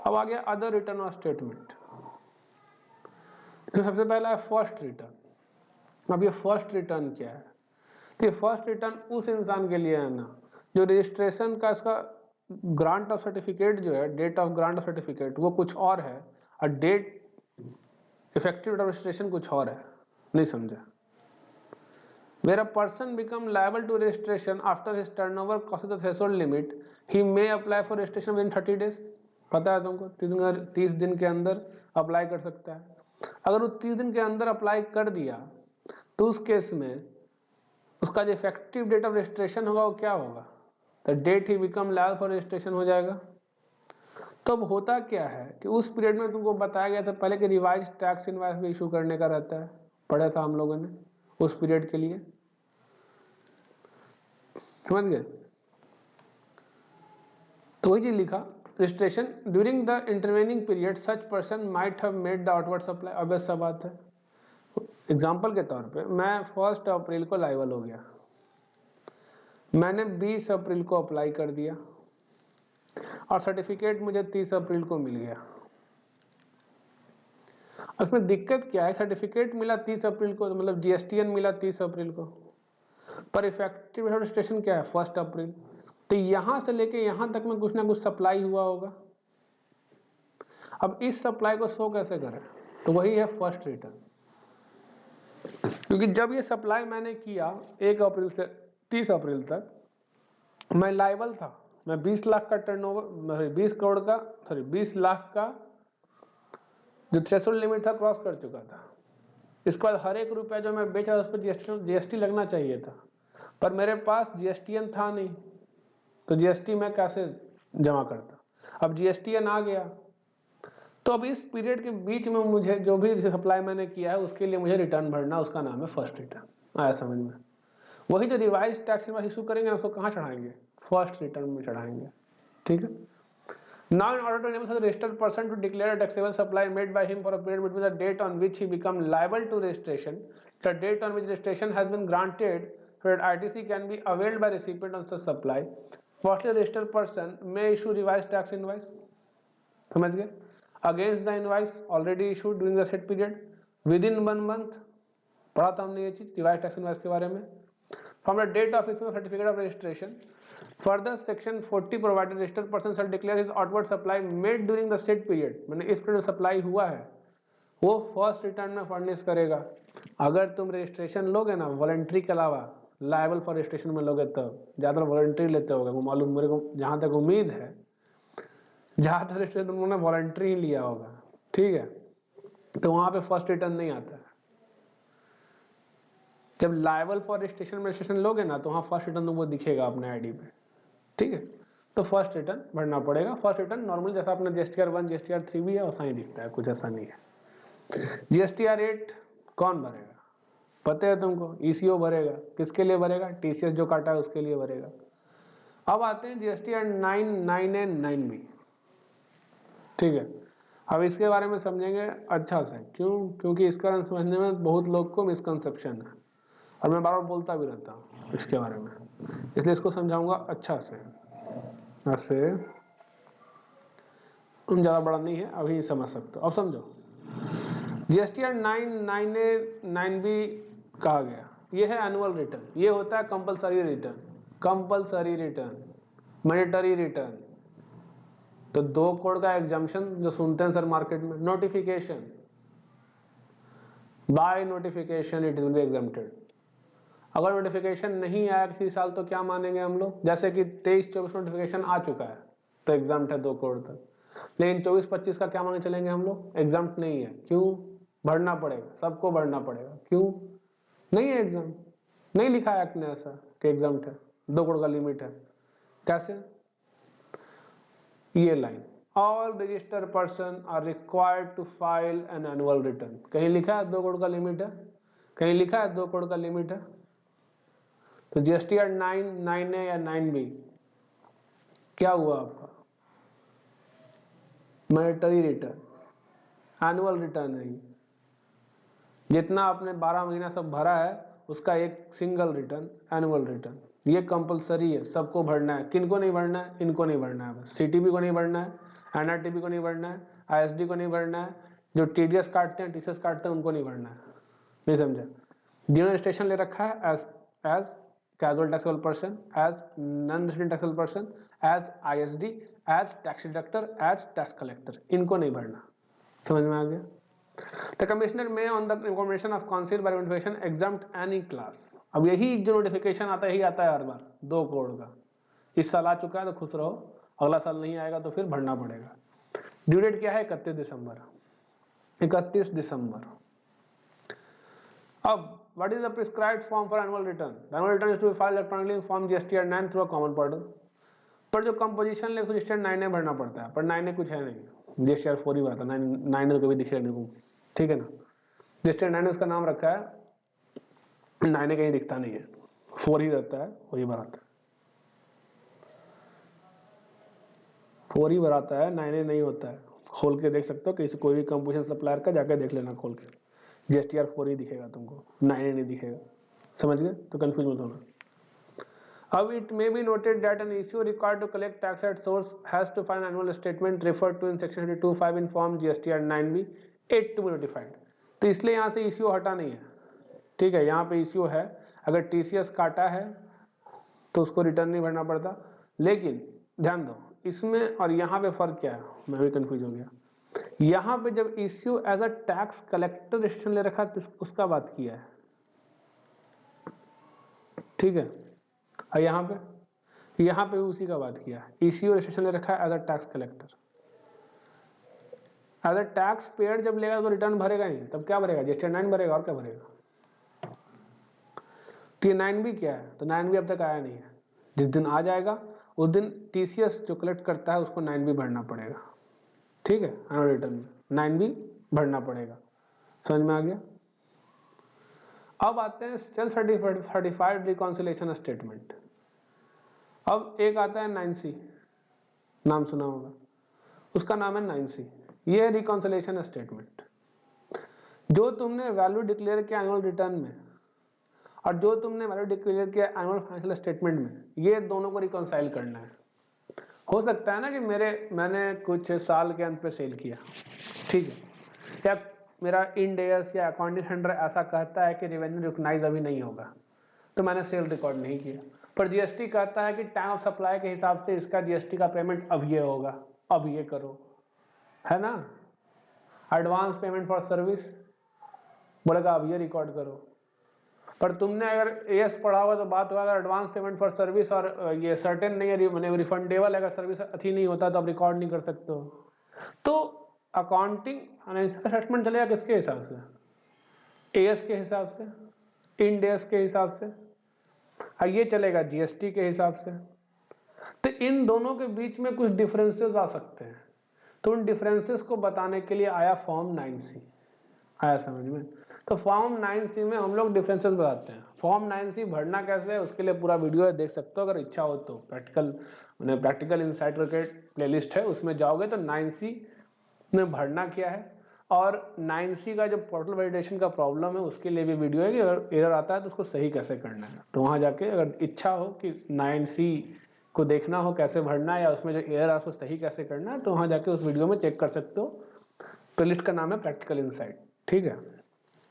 अब आ गया अदर रिटर्न और स्टेटमेंट। तो सबसे पहला है फर्स्ट रिटर्न। अब ये फर्स्ट रिटर्न क्या है, तो फर्स्ट रिटर्न उस इंसान के लिए है ना जो रजिस्ट्रेशन का इसका ग्रांट ऑफ सर्टिफिकेट जो है, date of grant of certificate वो कुछ और है और डेट इफेक्टिव रजिस्ट्रेशन कुछ और है। नहीं समझा? Where a person become liable to registration after his turnover crosses the threshold limit, he may apply for registration within 30 days. पता है तुमको, 30 दिन के अंदर अप्लाई कर सकता है। अगर वो 30 दिन के अंदर अप्लाई कर दिया तो उस केस में उसका जो इफेक्टिव डेट ऑफ रजिस्ट्रेशन होगा वो क्या होगा, the date he become liable for registration हो जाएगा। तो अब होता क्या है कि उस पीरियड में तुमको बताया गया था पहले कि रिवाइज टैक्स इनवॉइस भी इशू करने का रहता है, पढ़ा था हम लोगों ने उस पीरियड के लिए, समझ गए। तो वही चीज लिखा, registration during the intervening period such person might have made the outward supply. अब सब बात है, एग्जांपल के तौर पे मैं 1 अप्रैल को लाइबल हो गया, मैंने 20 अप्रैल को अप्लाई कर दिया और सर्टिफिकेट मुझे 30 अप्रैल को मिल गया। उसमें दिक्कत क्या है, सर्टिफिकेट मिला 30 अप्रैल को, तो मतलब GSTN मिला 30 अप्रैल को, पर इफेक्टिव रजिस्ट्रेशन क्या है 1 अप्रैल। तो यहां से लेके यहां तक में कुछ ना कुछ सप्लाई हुआ होगा। अब इस सप्लाई को शो कैसे करें, तो वही है फर्स्ट रिटर्न। क्योंकि जब ये सप्लाई मैंने किया 1 अप्रैल से 30 अप्रैल तक, मैं लायबल था, मैं 20 लाख का टर्नओवर, 20 लाख का जो थ्रेशोल्ड लिमिट था क्रॉस कर चुका था। इसके बाद हर एक रुपया जो मैं बेच रहा था उस पर जीएसटी लगना चाहिए था, पर मेरे पास जीएसटीएन था नहीं, तो जीएसटी मैं कैसे जमा करता। अब जीएसटीएन आ गया, तो अब इस पीरियड के बीच में मुझे जो भी सप्लाई मैंने किया है उसके लिए मुझे रिटर्न भरना, उसका नाम है फर्स्ट रिटर्न। आया समझ में? वही जो रिवाइज टैक्स इशू करेंगे उसको कहाँ चढ़ाएंगे? फर्स्ट रिटर्न में चढ़ाएंगे। ठीक है। Now, in order to enable such a registered person to declare a taxable supply made by him for a period between the date on which he become liable to registration, the date on which registration has been granted, so that ITC can be availed by recipient on such supply, firstly, a registered person may issue revised tax invoice. समझ गए? Against the invoice already issued during the set period within 1 month. पढ़ा था हमने ये चीज revise tax invoice के बारे में। From the date of issue of certificate of registration. Further, section 40 provided registered person shall declare his outward supply made during the said period. मैंने इस पीरियड सप्लाई हुआ है वो फर्स्ट रिटर्न में furnish करेगा। अगर तुम रजिस्ट्रेशन लोगे ना वॉलंटरी के अलावा, लायबल फॉर रजिस्ट्रेशन में लोगे तब, ज़्यादातर वॉलंटरी लेते होगे, वो मालूम मेरे को जहाँ तक उम्मीद है, ज़्यादातर रजिस्ट्रेशन तुमने वॉलंटरी ही लिया होगा। ठीक है, तो वहाँ पे फर्स्ट रिटर्न नहीं आता है। जब लायबल फॉर रजिस्ट्रेशन में रजिस्ट्रेशन लोगे ना तो वहाँ फर्स्ट रिटर्न तुमको दिखेगा अपने आईडी पे। ठीक है, तो फर्स्ट रिटर्न भरना पड़ेगा। फर्स्ट रिटर्न नॉर्मल जैसा अपना जीएसटीआर 1 जीएसटीआर 3 भी है वैसा ही दिखता है, कुछ ऐसा नहीं है। जीएसटीआर 8 कौन भरेगा? पता है तुमको, ईसीओ भरेगा। किसके लिए भरेगा? टीसीएस जो काटा है उसके लिए भरेगा। अब आते हैं जीएसटीआर 9, 9A, 9B। ठीक है, अब इसके बारे में समझेंगे अच्छा से। क्यों? क्योंकि इसका समझने में बहुत लोग को मिसकंसेप्शन है और मैं बार बार बोलता भी रहता हूँ इसके बारे में, इसलिए इसको समझाऊंगा अच्छा से। ऐसे ज़्यादा बड़ा नहीं है, अभी समझ सकते हो। अब समझो, जीएसटीआर 9, 9A, 9B कहा गया, ये है एनुअल रिटर्न। ये होता है compulsory return, compulsory return, mandatory return. तो 2 करोड़ का एग्जाम्पशन जो सुनते हैं सर मार्केट में, notification, by notification it will be exempted. अगर नोटिफिकेशन नहीं आया किसी साल तो क्या मानेंगे हम लोग? जैसे कि 23-24 नोटिफिकेशन आ चुका है तो एग्जाम्प्ट है 2 करोड़ तक, लेकिन 24-25 का क्या मांगे चलेंगे हम लोग? एग्जाम्प्ट नहीं है। क्यों? भरना पड़ेगा, सबको भरना पड़ेगा। क्यों? नहीं है एग्जाम, नहीं लिखा है एक्ट ने ऐसा कि एग्जाम्प्ट है, 2 करोड़ का लिमिट है। कैसे? ये line, all registered person are required to file an annual return. कहीं लिखा है 2 करोड़ का लिमिट है? कहीं लिखा है 2 करोड़ का लिमिट है? तो जीएसटीआर 9, 9A या 9B क्या हुआ आपका? मैंडेटरी रिटर्न, एनुअल रिटर्न है। जितना आपने 12 महीना सब भरा है उसका एक सिंगल रिटर्न, एनुअल रिटर्न। ये कंपलसरी है, सबको भरना है। किनको नहीं भरना है? इनको नहीं भरना है, सीटीबी को नहीं भरना है, एनआरटीबी को नहीं भरना है, आईएसडी को नहीं भरना है, जो टीडीएस काटते हैं, टीसीएस काटते हैं, उनको नहीं भरना है। नहीं समझा? जिन्होंने रजिस्ट्रेशन ले रखा है as casual taxable person, as non resident taxable person, as ISD, as tax deductor, as tax collector, इनको नहीं भरना। समझ में आ गया? The commissioner may on the information of council by notification exempt any class। अब यही जो नोटिफिकेशन आता है यही आता है हर बार 2 करोड़ का। इस साल आ चुका है तो खुश रहो, अगला साल नहीं आएगा तो फिर भरना पड़ेगा। ड्यू डेट क्या है? 31 दिसंबर। 31 दिसंबर। अब what is the prescribed form for annual return? The annual return is to be filed electronically in form GSTR 9 through a common portal। पर जो कंपोजिशन ले GSTR 9 भरना पड़ता है, पर 9 कुछ है नहीं, GSTR 4 ही भरा था। 9 तो कभी दिखेगा नहीं। ठीक है ना, GSTR 9 उसका नाम रखा है, 9 कहीं दिखता नहीं है, 4 ही रहता है, वही भराता है, 4 ही भराता है, 9 नहीं होता है। खोल के देख सकते हो, किसी कोई भी कंपोजिशन सप्लायर का जाकर देख लेना खोल के, GSTR 4 ही दिखेगा तुमको, 9 नहीं दिखेगा। समझ गए? तो कंफ्यूज मत होना। अब it may be noted that an issue required to collect tax at source has to file an annual statement referred to in section 32(5) in form GSTR 9B 8 to be notified। तो इसलिए यहाँ से eco हटा नहीं है। ठीक है, यहाँ पे ईसीओ है, अगर टीसीएस काटा है तो उसको रिटर्न नहीं भरना पड़ता। लेकिन ध्यान दो, इसमें और यहाँ पे फर्क क्या है, मैं भी कंफ्यूज हो गया। यहाँ पे जब ECO as a tax collector registration ले रखा तो उसका बात किया है। ठीक है, और यहाँ पे उसी का बात किया। ईसीओ रजिस्ट्रेशन ले रखा है एज अ टैक्स कलेक्टर, अगर टैक्स पेड जब लेगा तो रिटर्न भरेगा ही, तब क्या भरेगा, जीएसटी 9 भरेगा और क्या भरेगा। तो ये 9B क्या है, तो 9B अब तक आया नहीं है, जिस दिन आ जाएगा उस दिन टीसीएस जो कलेक्ट करता है उसको 9B भरना पड़ेगा, ठीक है, एनुअल रिटर्न में 9B भरना पड़ेगा। समझ में आ गया। अब आते हैं सेल्फ सर्टिफाइड रिकॉन्सिलेशन स्टेटमेंट। अब एक आता है 9C, नाम सुना होगा, उसका नाम है 9C। ये है रिकॉन्सिलेशन स्टेटमेंट। जो तुमने वैल्यू डिक्लेयर किया एनुअल रिटर्न में और जो तुमने वैल्यू डिक्लेयर किया एनुअल फाइनेंशियल स्टेटमेंट में, ये दोनों को रिकॉन्साइल करना है। हो सकता है ना कि मैंने कुछ साल के अंत पे सेल किया, ठीक है, या मेरा इंड एयर्स या अकाउंटिंग स्टैंडर्ड ऐसा कहता है कि रेवेन्यू रिकॉग्नाइज अभी नहीं होगा, तो मैंने सेल रिकॉर्ड नहीं किया, पर जीएसटी कहता है कि टाइम ऑफ सप्लाई के हिसाब से इसका जीएसटी का पेमेंट अब ये होगा, अब ये करो, है ना। एडवांस पेमेंट फॉर सर्विस बोलेगा अब ये रिकॉर्ड करो। पर तुमने अगर एएस पढ़ा हुआ तो बात हुआ, अगर एडवांस पेमेंट फॉर सर्विस और ये सर्टेन नहीं है, मैंने रिफंडेबल अगर सर्विस अथी नहीं होता तो आप रिकॉर्ड नहीं कर सकते हो। तो अकाउंटिंग असेसमेंट चलेगा किसके हिसाब से, एएस के हिसाब से, इंड एएस के हिसाब से, और ये चलेगा जीएसटी के हिसाब से। तो इन दोनों के बीच में कुछ डिफरेंसेस आ सकते हैं, तो उन डिफरेंसेस को बताने के लिए आया फॉर्म 9C। आया समझ में। तो फॉर्म 9C में हम लोग डिफरेंसेस बताते हैं। फॉर्म 9C भरना कैसे है उसके लिए पूरा वीडियो है, देख सकते हो अगर इच्छा हो तो। प्रैक्टिकल इनसाइट करके प्लेलिस्ट है, उसमें जाओगे तो 9C में भरना क्या है, और 9C का जो पोर्टल वैलिडेशन का प्रॉब्लम है उसके लिए भी वीडियो है कि अगर एरर आता है तो उसको सही कैसे करना है। तो वहाँ जाके अगर इच्छा हो कि 9C को देखना हो कैसे भरना है या उसमें जो एरर है उसको सही कैसे करना है, तो वहाँ जाके उस वीडियो में चेक कर सकते हो। प्लेलिस्ट का नाम है प्रैक्टिकल इनसाइट, ठीक है।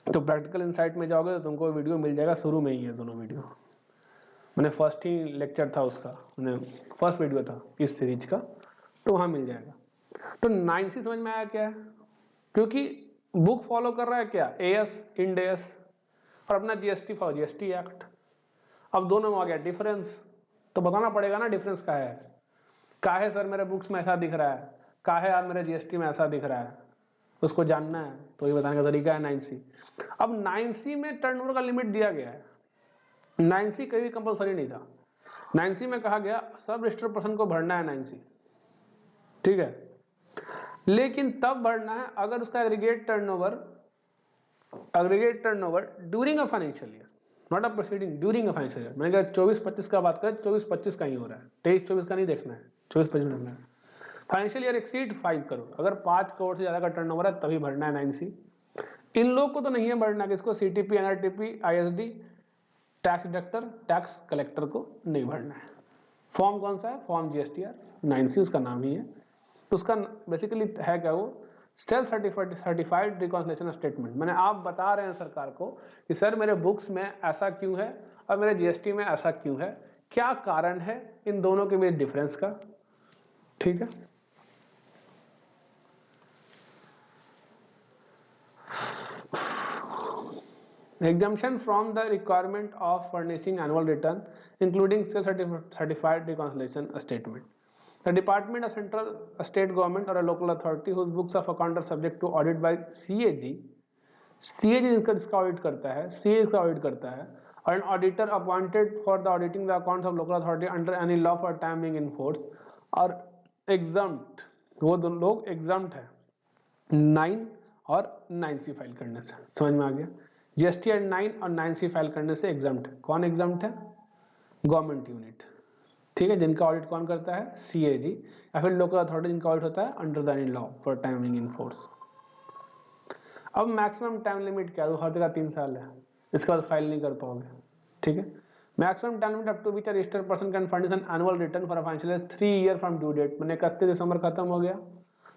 तो प्रैक्टिकल इनसाइट में जाओगे तो तुमको वीडियो मिल जाएगा, शुरू में ही है दोनों वीडियो। मैंने फर्स्ट ही लेक्चर था उसका, मैंने फर्स्ट वीडियो था इस सीरीज का, तो वहाँ मिल जाएगा। तो 9C समझ में आया क्या है, क्योंकि बुक फॉलो कर रहा है क्या, एएस, इंड एएस और अपना जीएसटी फॉर जीएसटी एक्ट। अब दोनों में आ गया डिफरेंस, तो बताना पड़ेगा ना डिफरेंस क्या है सर मेरे बुक्स में ऐसा दिख रहा है, क्या है यार मेरे जीएसटी में ऐसा दिख रहा है, उसको जानना है, तो ये बताने का तरीका है 9C। अब 9C में टर्नओवर का लिमिट दिया गया है, 9C कहीं भी कंपलसरी नहीं था। 9C में कहा गया सब रजिस्टर्ड पर्सन को भरना है 9C, ठीक है, लेकिन तब भरना है अगर उसका aggregate turnover during a financial year, not a proceeding, during a financial year. मैंने कहा 24-25 का बात करें, 24-25 का ही हो रहा है, 23-24 का नहीं देखना है, 24-25 देखना है। फाइनेंशियल ईयर एक्सीड 5 करोड़, अगर 5 करोड़ से ज्यादा का टर्नओवर है तभी भरना है 9C। इन लोग को तो नहीं है भरना, किसको, CTP, NRTP, ISD, tax deductor, tax collector को नहीं भरना है। फॉर्म कौन सा है, फॉर्म जीएसटीआर 9C उसका नाम ही है। तो उसका बेसिकली है क्या, वो सेल्फ सर्टिफाइड रिकॉन्सिलेशन स्टेटमेंट। मैंने आप बता रहे हैं सरकार को कि सर मेरे बुक्स में ऐसा क्यों है और मेरे जीएसटी में ऐसा क्यों है, क्या कारण है इन दोनों के बीच डिफरेंस का, ठीक है। Exemption from the requirement of furnishing annual return, including self-certified reconciliation statement. The Department of Central State Government or a local authority whose books of account are subject to audit by CAG इसका audit करता है, CAG इसका audit करता है, और an auditor appointed for the auditing the accounts of local authority under any law for time being in force और exempt, वो दोनों लोग exempt है 9 और 9C फाइल करने से। समझ में आ गया। जीएसटी 9 और 9C फाइल करने से एग्जाम्प्ट है। कौन एग्जाम्प्ट है, गवर्नमेंट यूनिट, ठीक है, जिनका ऑडिट कौन करता है, CAG, या फिर लोकल अथॉरिटी जिनका ऑडिट होता है under the any law for timing in force. अब मैक्सिमम टाइम लिमिट क्या है, हर जगह 3 साल है, इसके बाद फाइल नहीं कर पाओगे, ठीक है। Maximum time limit up to which registered person can furnish an annual return for financial year 3 year from due date. मैंने 31 दिसंबर खत्म हो गया,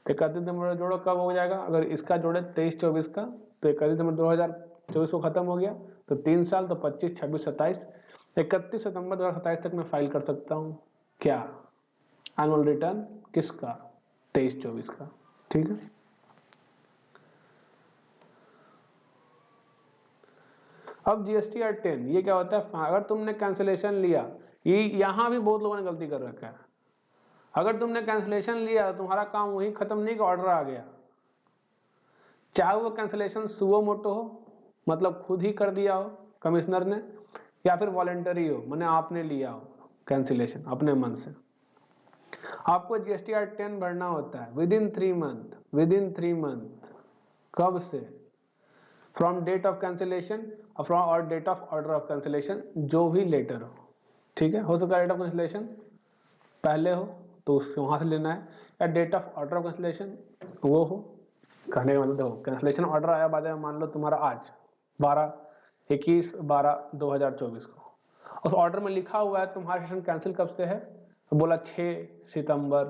31 दिसंबर जोड़ो कब हो जाएगा, अगर इसका जोड़े 23-24 का, तो 31 दिसंबर 2024 को खत्म हो गया, तो 3 साल, तो 25, 26, 27, 31 सितंबर 2027 तक मैं फाइल कर सकता हूँ क्या, एनुअल रिटर्न, किसका, 23-24 का, ठीक है। अब जीएसटीआर 10 ये क्या होता है, अगर तुमने कैंसिलेशन लिया, ये यहां भी बहुत लोगों ने गलती कर रखा है। अगर तुमने कैंसिलेशन लिया तुम्हारा काम वहीं खत्म नहीं, का ऑर्डर आ गया, चाहे वो कैंसिलेशन सुओ मोटो हो, मतलब खुद ही कर दिया हो कमिश्नर ने, या फिर वॉलेंटरी हो, मैंने आपने लिया हो कैंसिलेशन अपने मन से। आपको GSTR 10 भरना होता है विद इन 3 मंथ। कब से? फ्रॉम डेट ऑफ कैंसिलेशन और date of order of cancellation, जो भी लेटर हो, ठीक है। हो सकता है डेट ऑफ कैंसिलेशन पहले हो तो उससे वहां से लेना है, या date of order of cancellation वो हो। कहने का मतलब देखो, कैंसिलेशन ऑर्डर आया बाद में, मान लो तुम्हारा आज 21/12/2024 को, उस ऑर्डर में लिखा हुआ है तुम्हारा सेशन कैंसिल कब से है, तो बोला 6 सितंबर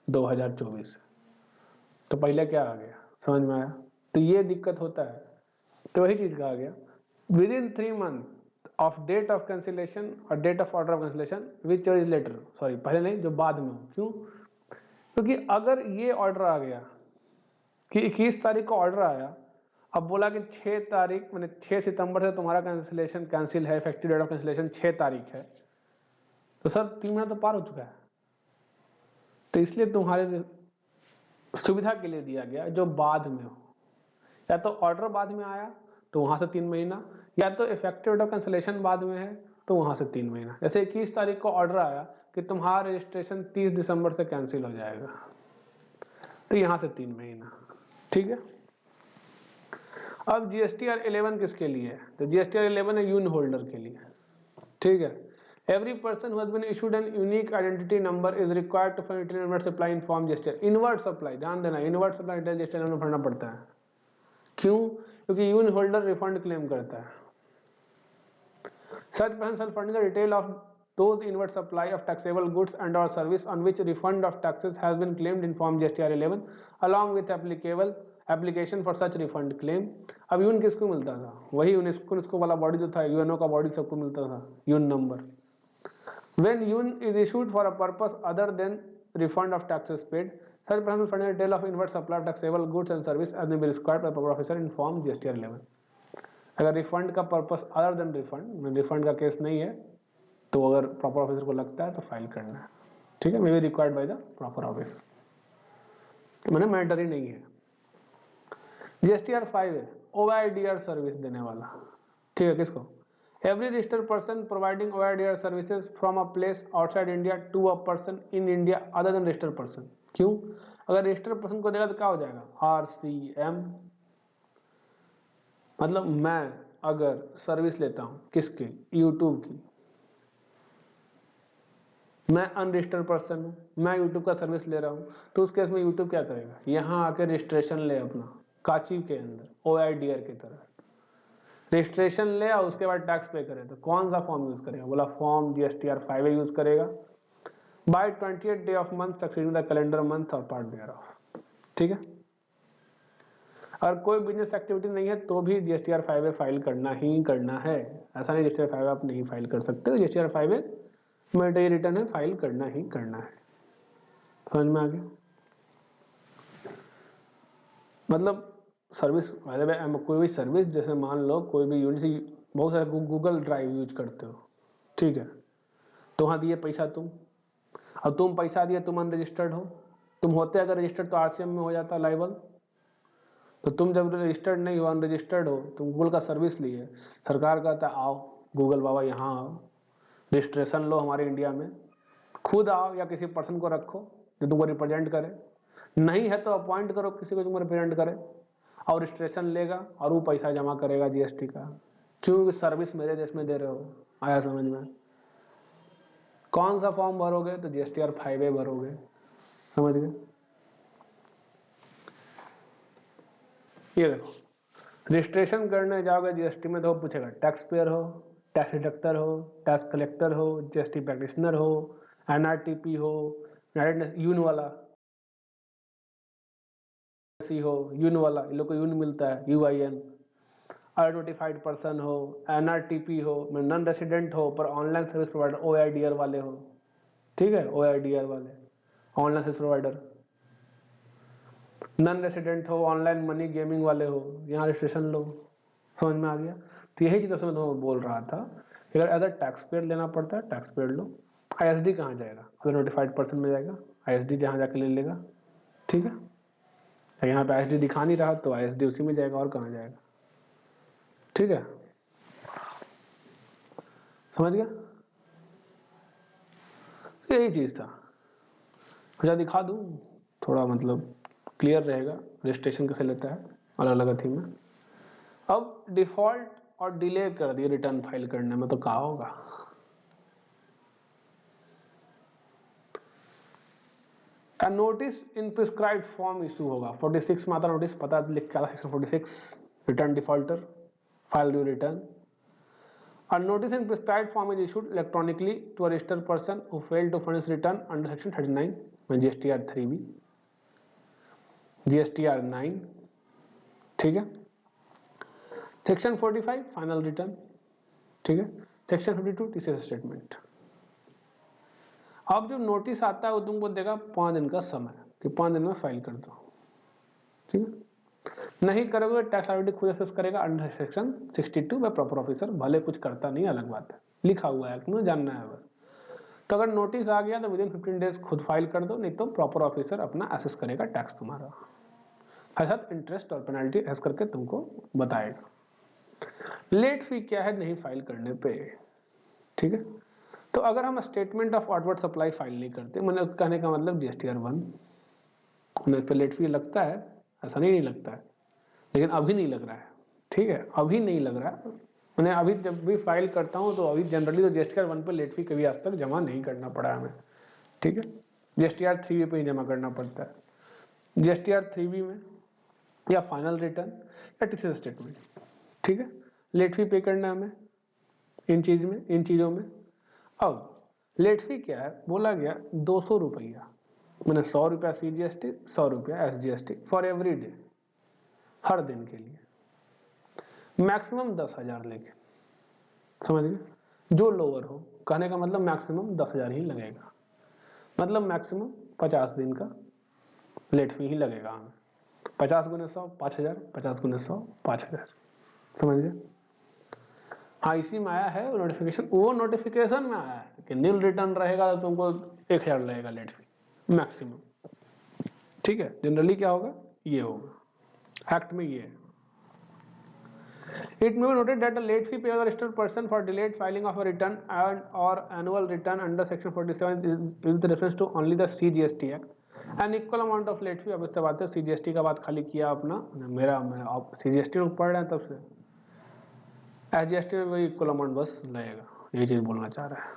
2024। तो पहले क्या आ गया, समझ में आया? तो ये दिक्कत होता है। तो वही चीज कहा गया within 3 month of date of cancellation और date of order of cancellation which is later, sorry पहले नहीं, जो बाद में हो। क्यों? क्योंकि अगर ये ऑर्डर आ गया कि 21 तारीख को ऑर्डर आया, अब बोला कि 6 तारीख मैंने 6 सितंबर से तुम्हारा कैंसिलेशन कैंसिल है, इफेक्टिव डेट ऑफ कैंसिलेशन 6 तारीख है, तो सर 3 महीना तो पार हो चुका है। तो इसलिए तुम्हारे सुविधा के लिए दिया गया जो बाद में हो, या तो ऑर्डर बाद में आया तो वहां से 3 महीना, या तो इफेक्टिव डेट ऑफ कैंसिलेशन बाद में है तो वहां से 3 महीना। जैसे 21 तारीख को ऑर्डर आया कि तुम्हारा रजिस्ट्रेशन 30 दिसंबर से कैंसिल हो जाएगा, तो यहां से 3 महीना, ठीक है। अब GSTR 11 किसके लिए है? तो GSTR 11 है यून होल्डर के लिए, ठीक है। Every person who has been issued an unique identity number is required to file inward supply in form GSTR। Inward supply ध्यान देना, इनवर्ट सप्लाई GSTR में भरना पड़ता है। क्यों? क्योंकि यून होल्डर रिफंड क्लेम करता है। Such person shall furnish the detail of those inward supply of taxable goods and or service on which refund of taxes has been claimed in form GSTR 11 along with applicable application for such refund claim। अब यून किसको मिलता था? वही UNESCO वाला body जो था, UNO का बॉडी सबको मिलता था यून नंबर। When यून is issued for a purpose other than refund of taxes paid, such person will furnish the detail of inward supply of taxable goods and service as may be prescribed by the proper officer in form GSTR 11। अगर refund का purpose other than refund, refund का case नहीं है, तो अगर proper officer को लगता है तो फाइल करना है, ठीक है। मे be required by the proper officer, मैंने मैंडेटरी नहीं है। GSTR 5 है OIDR सर्विस देने वाला, ठीक है। किसको? Every registered person providing OIDR services from a place outside India to a person in India other than registered person. क्यों? अगर रजिस्टर्ड पर्सन को देगा तो क्या हो जाएगा? RCM। मतलब मैं अगर सर्विस लेता हूं किसकी? यूट्यूब की, मैं अनरजिस्टर्ड पर्सन हूं, मैं यूट्यूब का सर्विस ले रहा हूं, तो उस केस में यूट्यूब क्या करेगा? यहां आके रजिस्ट्रेशन ले अपना काची के अंदर OIDR की तरह रजिस्ट्रेशन ले और उसके बाद टैक्स पे करे। तो कौन सा फॉर्म यूज करेगा? बोला फॉर्म GSTR 5 यूज करेगा by 28th day of month succeeding the calendar month और पार्ट देयर ऑफ, ठीक है। अगर कोई बिजनेस एक्टिविटी नहीं है तो भी GSTR 5 फाइल करना ही करना है। ऐसा नहीं GSTR 5 आप नहीं फाइल कर सकते, GSTR 5 मैंडेटरी रिटर्न है, फाइल करना ही करना है। समझ में आ गया? मतलब सर्विस कोई भी सर्विस, जैसे मान लो कोई भी यूनिट, बहुत सारे गूगल ड्राइव यूज करते हो, ठीक है, तो वहाँ दिए पैसा तुम, अब तुम पैसा दिए, तुम अनरजिस्टर्ड हो, तुम होते अगर रजिस्टर्ड तो RCM में हो जाता लाइबल। तो तुम जब रजिस्टर्ड नहीं हो, अनरजिस्टर्ड हो, तुम गूगल का सर्विस लिए, सरकार कहता है आओ गूगल बाबा यहाँ आओ, रजिस्ट्रेशन लो हमारे इंडिया में, खुद आओ या किसी पर्सन को रखो जो तुमको रिप्रेजेंट करे, नहीं है तो अपॉइंट करो किसी को तुमको रिप्रेजेंट करे, और रजिस्ट्रेशन लेगा और वो पैसा जमा करेगा GST का। क्योंकि सर्विस मेरे देश में दे रहे हो। आया समझ में? कौन सा फॉर्म भरोगे? तो GSTR 5 भरोगे। समझ गए? ये देखो, रजिस्ट्रेशन करने जाओगे GST में तो पूछेगा टैक्स पेयर हो, टैक्स डिडक्टर हो, टैक्स कलेक्टर हो, GST प्रैक्टिशनर हो, NRTP हो, यून वाला हो, यून वाला, इन लोग को यून मिलता है UIN, नोटिफाइड पर्सन हो, NRTP हो, नॉन रेसिडेंट हो पर ऑनलाइन सर्विस प्रोवाइडर OIDR वाले हो, ठीक है, OIDR वाले online service provider, non resident हो, ऑनलाइन मनी गेमिंग वाले हो, यहाँ रजिस्ट्रेशन लो। समझ में आ गया? तो यही चीज़ मैं तुम्हें बोल रहा था, अगर अदर टैक्स पेयर लेना पड़ता है टैक्स पेयर लो। ISD कहाँ जाएगा? अगर नोटिफाइड पर्सन में जाएगा, ISD जहाँ जाके ले लेगा, ठीक है। यहाँ पे एच डी दिखा नहीं रहा तो एस डी उसी में जाएगा, और कहाँ जाएगा। ठीक है, समझ गया, यही चीज़ था। अच्छा दिखा दूँ, थोड़ा मतलब क्लियर रहेगा रजिस्ट्रेशन कैसे लेता है अलग अलग थीम में। अब डिफ़ॉल्ट और डिले कर दिए रिटर्न फाइल करने में, तो क्या होगा। Notice in prescribed form issue होगा। 46 में आता नोटिस, पता लिख के आता section 46, return defaulter file due return. A notice in prescribed form is issued electronically to a registered person who failed to furnish return under section 39 में GSTR 3B, GSTR 9, ठीक है। सेक्शन 45 फाइनल रिटर्न, ठीक है। Section 52 TCS statement. अब जो notice आता है वो तुमको देगा 5 दिन का समय कि 5 दिन में फाइल कर दो, ठीक है। नहीं करोगे टैक्स अथॉरिटी खुद असेस करेगा under section 62 by proper officer, भले कुछ करता नहीं अलग बात है, लिखा हुआ है तुम्हें जानना है बस। तो अगर नोटिस आ गया तो विदिन 15 डेज खुद फाइल कर दो, नहीं तो प्रॉपर ऑफिसर अपना असेस करेगा टैक्स तुम्हारा, साथ इंटरेस्ट और पेनल्टी असेस करके तुमको बताएगा। लेट फी क्या है नहीं फाइल करने पे, ठीक है। तो अगर हम statement of outward supply file नहीं करते, मैंने कहने का मतलब GSTR 1 इस पर लेट फी लगता है, ऐसा नहीं लगता है, लेकिन अभी नहीं लग रहा है, ठीक है, अभी नहीं लग रहा है। मैंने अभी जब भी फाइल करता हूँ तो अभी जनरली तो GSTR 1 पे लेट फी कभी आज तक जमा नहीं करना पड़ा हमें, ठीक है। GSTR 3B पे ही जमा करना पड़ता है। GSTR 3B में या फाइनल रिटर्न या टीसीएस स्टेटमेंट, ठीक है, लेट फी पे करना है हमें इन चीज़ों में। अब लेट फी क्या है, बोला गया 200 रुपया, मैंने 100 रुपया CGST, 100 रुपया SGST फॉर एवरी डे, हर दिन के लिए, मैक्सिमम 10,000 लेके, समझ गए, जो लोअर हो, कहने का मतलब मैक्सिमम 10,000 ही लगेगा, मतलब मैक्सिमम 50 दिन का लेट फी ही लगेगा हमें। 50 गुने 100 5,000, 50 गुने 100 5,000, समझ गए। हाँ इसी में आया है नोटिफिकेशन, वो नोटिफिकेशन में आया है कि नील रिटर्न रहेगा तो तुमको 1,000 लगेगा लेट फी मैक्सिमम, ठीक है। जनरली क्या होगा, ये होगा, एक्ट में ये है। It may be noted that a late fee paid by a registered person for delayed filing of a return or annual return under section 47 is with reference to only the CGST Act. An equal amount of late fee, अब इससे बात है CGST का बात खाली किया अपना, मेरा आप CGST लोग पढ़ रहे हैं तब से, SGST में वही इक्वल अमाउंट बस लगेगा, यही चीज़ बोलना चाह रहा है।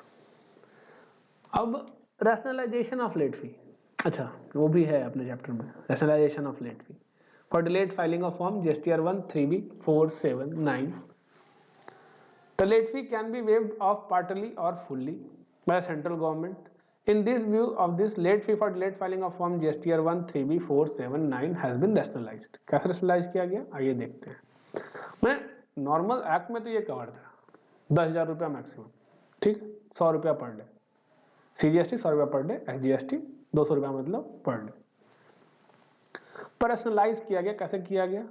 अब रैशनलाइजेशन ऑफ लेट फी, अच्छा वो भी है अपने चैप्टर में, rationalisation of late fee for delayed filing of form GSTR 1 3B 4 7 9. The late fee can be waived off partly or fully by the central government. In this view of this, late fee for delayed filing of form GSTR 1 3B 4 7 9 has been rationalized. कैसे rationalize किया गया आइए देखते हैं। मैं normal act में तो ये कवर था 10,000 रुपया मैक्सिमम, ठीक, 100 रुपया पर डे, CGST 100 रुपया पर डे, SGST 200 रुपया मतलब पर डे। पर्सनलाइज किया गया, कैसे किया गया,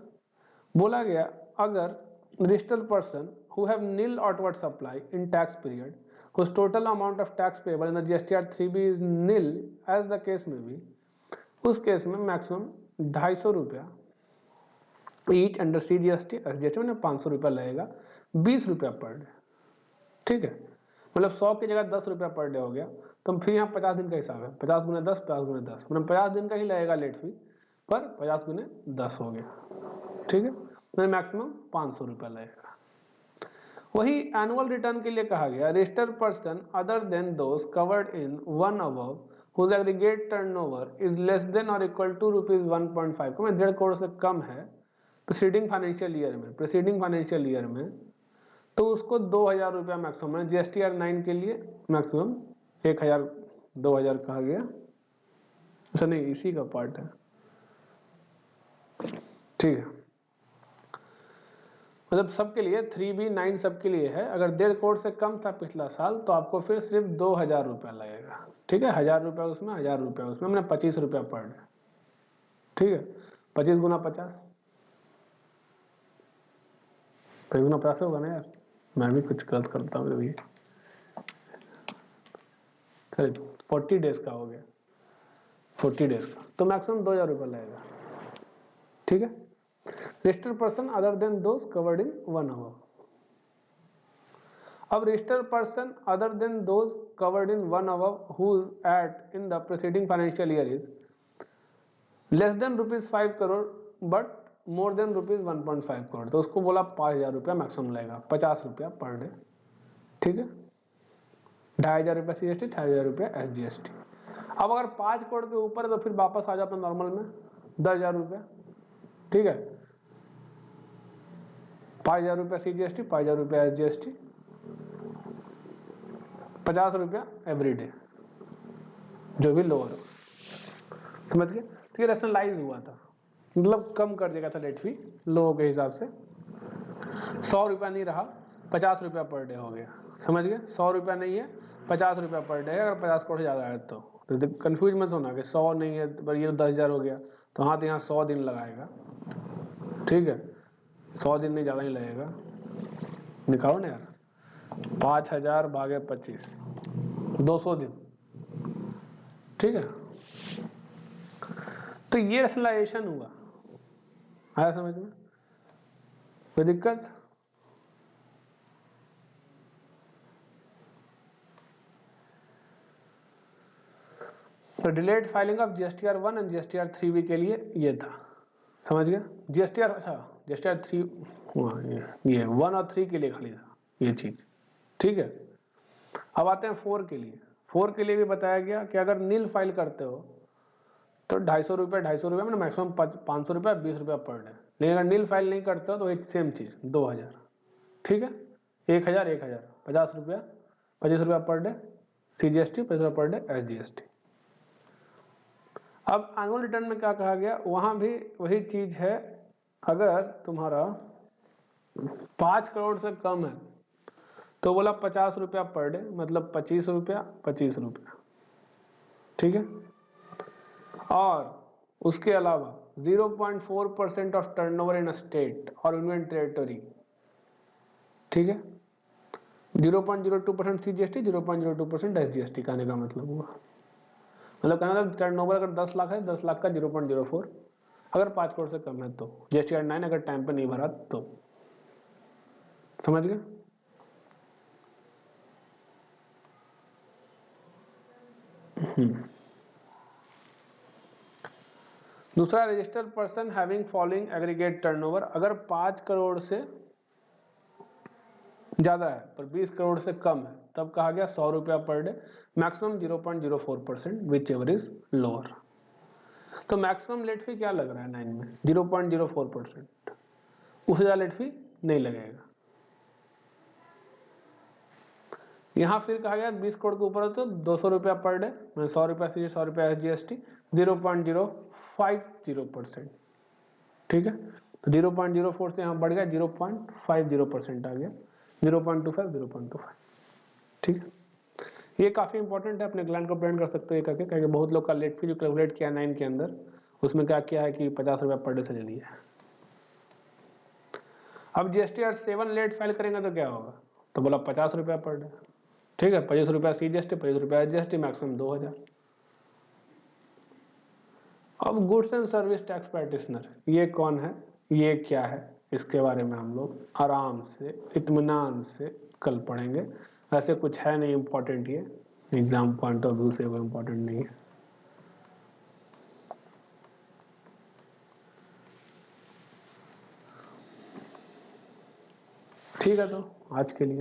बोला गया अगर registered person who have nil outward supply in tax period whose total amount of tax payable in the GSTR 3B is nil as the case may be, उस केस में मैक्सिमम 250 रुपया ईच अंडर CGST SGST में 500 रुपया लगेगा, 20 रुपया per day, ठीक है, मतलब 100 की जगह 10 रुपया पर डे हो गया। तो फिर यहाँ 50 दिन का हिसाब है, 50 गुने 10 50 गुने 10 मतलब 50 दिन का ही लगेगा लेट फी, पर 50 गुने 10 हो गया, ठीक है, मतलब मैक्सिमम 500 रुपया लगेगा। वही एनुअल रिटर्न के लिए कहा गया registered person other than those covered in one above whose aggregate turnover is less than or equal to rupees 1.5, को 1.5 करोड़ से कम है प्रीसीडिंग फाइनेंशियल ईयर में, तो उसको 2,000 रुपया मैक्सिमम है। GSTR 9 के लिए मैक्सिमम 1,000 2,000 कहा गया, ऐसा नहीं इसी का पार्ट है, ठीक है, मतलब सबके लिए 3B 9 सबके लिए है। अगर 1.5 करोड़ से कम था पिछला साल तो आपको फिर सिर्फ 2,000 रुपया लगेगा, ठीक है, 1,000 रुपया उसमें 1,000 रुपया उसमें, मैंने 25 रुपया पर डे, ठीक है, 25 गुना 50 गुना 50 होगा ना यार, मैं भी कुछ गलत करता हूँ अभी, 40 डेज का हो गया, 40 डेज का तो मैक्सिमम 2,000 रुपया लगेगा, ठीक है, registered person other than those covered in one hour. अब registered person other than those covered in one hour whose AT in the preceding financial year is less than ₹5 crore but more than ₹1.5 crore, तो उसको बोला 5,000 रुपया maximum लगेगा, 50 रुपया per day. ठीक है, 2,500 रुपया CGST, 2,500 रुपया SGST। अब अगर 5 करोड़ के ऊपर है तो फिर वापस आ जाओ अपने नॉर्मल में 10,000 रुपया। ठीक है, 5,000 रुपया CGST, 5,000 रुपया SGST, 50 रुपया एवरी डे, जो भी लोअर हो। समझ गए? तो ये रैशनलाइज हुआ था, मतलब कम कर देगा था लेट फी लोगों के हिसाब से। 100 रुपया नहीं रहा, 50 रुपया पर डे हो गया। समझ गए? 100 रुपया नहीं है, 50 रुपया पर डे है। अगर 50 करोड़ से ज़्यादा है तो कंफ्यूज मत होना कि 100 नहीं है पर ये 10,000 हो गया, तो हाँ, तो यहाँ 100 दिन लगाएगा। ठीक है, 100 दिन नहीं, ज़्यादा ही लगेगा। निकालो ना यार, 5,000 भागे 25, 200 दिन। ठीक है, तो ये रैशनलाइजेशन हुआ। आया समझ में? कोई दिक्कत? तो delayed filing of GSTR 1 and GSTR 3B के लिए ये था। समझ गया? GSTR, अच्छा GSTR 3, ये 1 और 3 के लिए खाली था ये चीज। ठीक है, अब आते हैं 4 के लिए। 4 के लिए भी बताया गया कि अगर नील फाइल करते हो तो 250 रुपया, 250 रुपया मतलब मैक्सिमम 500 रुपया, 20 रुपया पर डे। लेकिन अगर नील फाइल नहीं करते हो तो एक सेम चीज 2,000। ठीक है, 1,000, 1,000, 50 रुपया, 25 रुपया पर डे CGST, 25 रुपया पर डे SGST। अब एनुअल रिटर्न में क्या कहा गया, वहां भी वही चीज है। अगर तुम्हारा 5 करोड़ से कम है तो बोला 50 रुपया पर डे, मतलब 25 रुपया, 25 रुपया। ठीक है, और उसके अलावा 0.4% ऑफ टर्नओवर इन स्टेट और यूनियन टेरिटरी। ठीक है, 0.02% CGST, 0.02% SGST। कहने का मतलब हुआ, मतलब कहना था टर्नओवर अगर 10 लाख है, 10 लाख का 0.04, अगर 5 करोड़ से कम है तो GSTR 9 अगर टाइम पे नहीं भरा तो। समझ गए? दूसरा, registered person having following aggregate turnover, अगर 5 करोड़ से ज्यादा है पर 20 करोड़ से कम है तब कहा गया 100 रुपया per day, maximum 0.04%, which ever is lower. तो मैक्सिमम लेट फी क्या लग रहा है 9 में? 0.04%, उससे ज्यादा लेट फी नहीं लगेगा। यहाँ फिर कहा गया 20 करोड़ के ऊपर हो तो 200 रुपया पर डे, 100 रुपया CGST, 100 रुपया SGST, 0.050%। ठीक है, तो 0.04 से यहाँ बढ़ गया 0.50% आ गया, 0.25, 0.25। ठीक है, ये काफी इंपॉर्टेंट है, अपने ग्लैंड को प्लान कर सकते हो करके, क्योंकि बहुत लोग का लेट फी जो कैलकुलेट किया 9 के अंदर, उसमें क्या किया है कि 50 रुपया पर डे से ले लिया। अब GSTR 7 लेट फाइल करेंगे तो क्या होगा, तो बोला 50 रुपया पर डे। ठीक है, 25 रुपया CGST, 25 रुपया SGST, मैक्सिमम 2,000। अब goods and service tax practitioner, ये कौन है, ये क्या है, इसके बारे में हम लोग आराम से इत्मीनान से कल पढ़ेंगे। ऐसे कुछ है नहीं इम्पोर्टेंट, ये एग्जाम पॉइंट ऑफ व्यू से वो इम्पोर्टेंट नहीं है। ठीक है, तो आज के लिए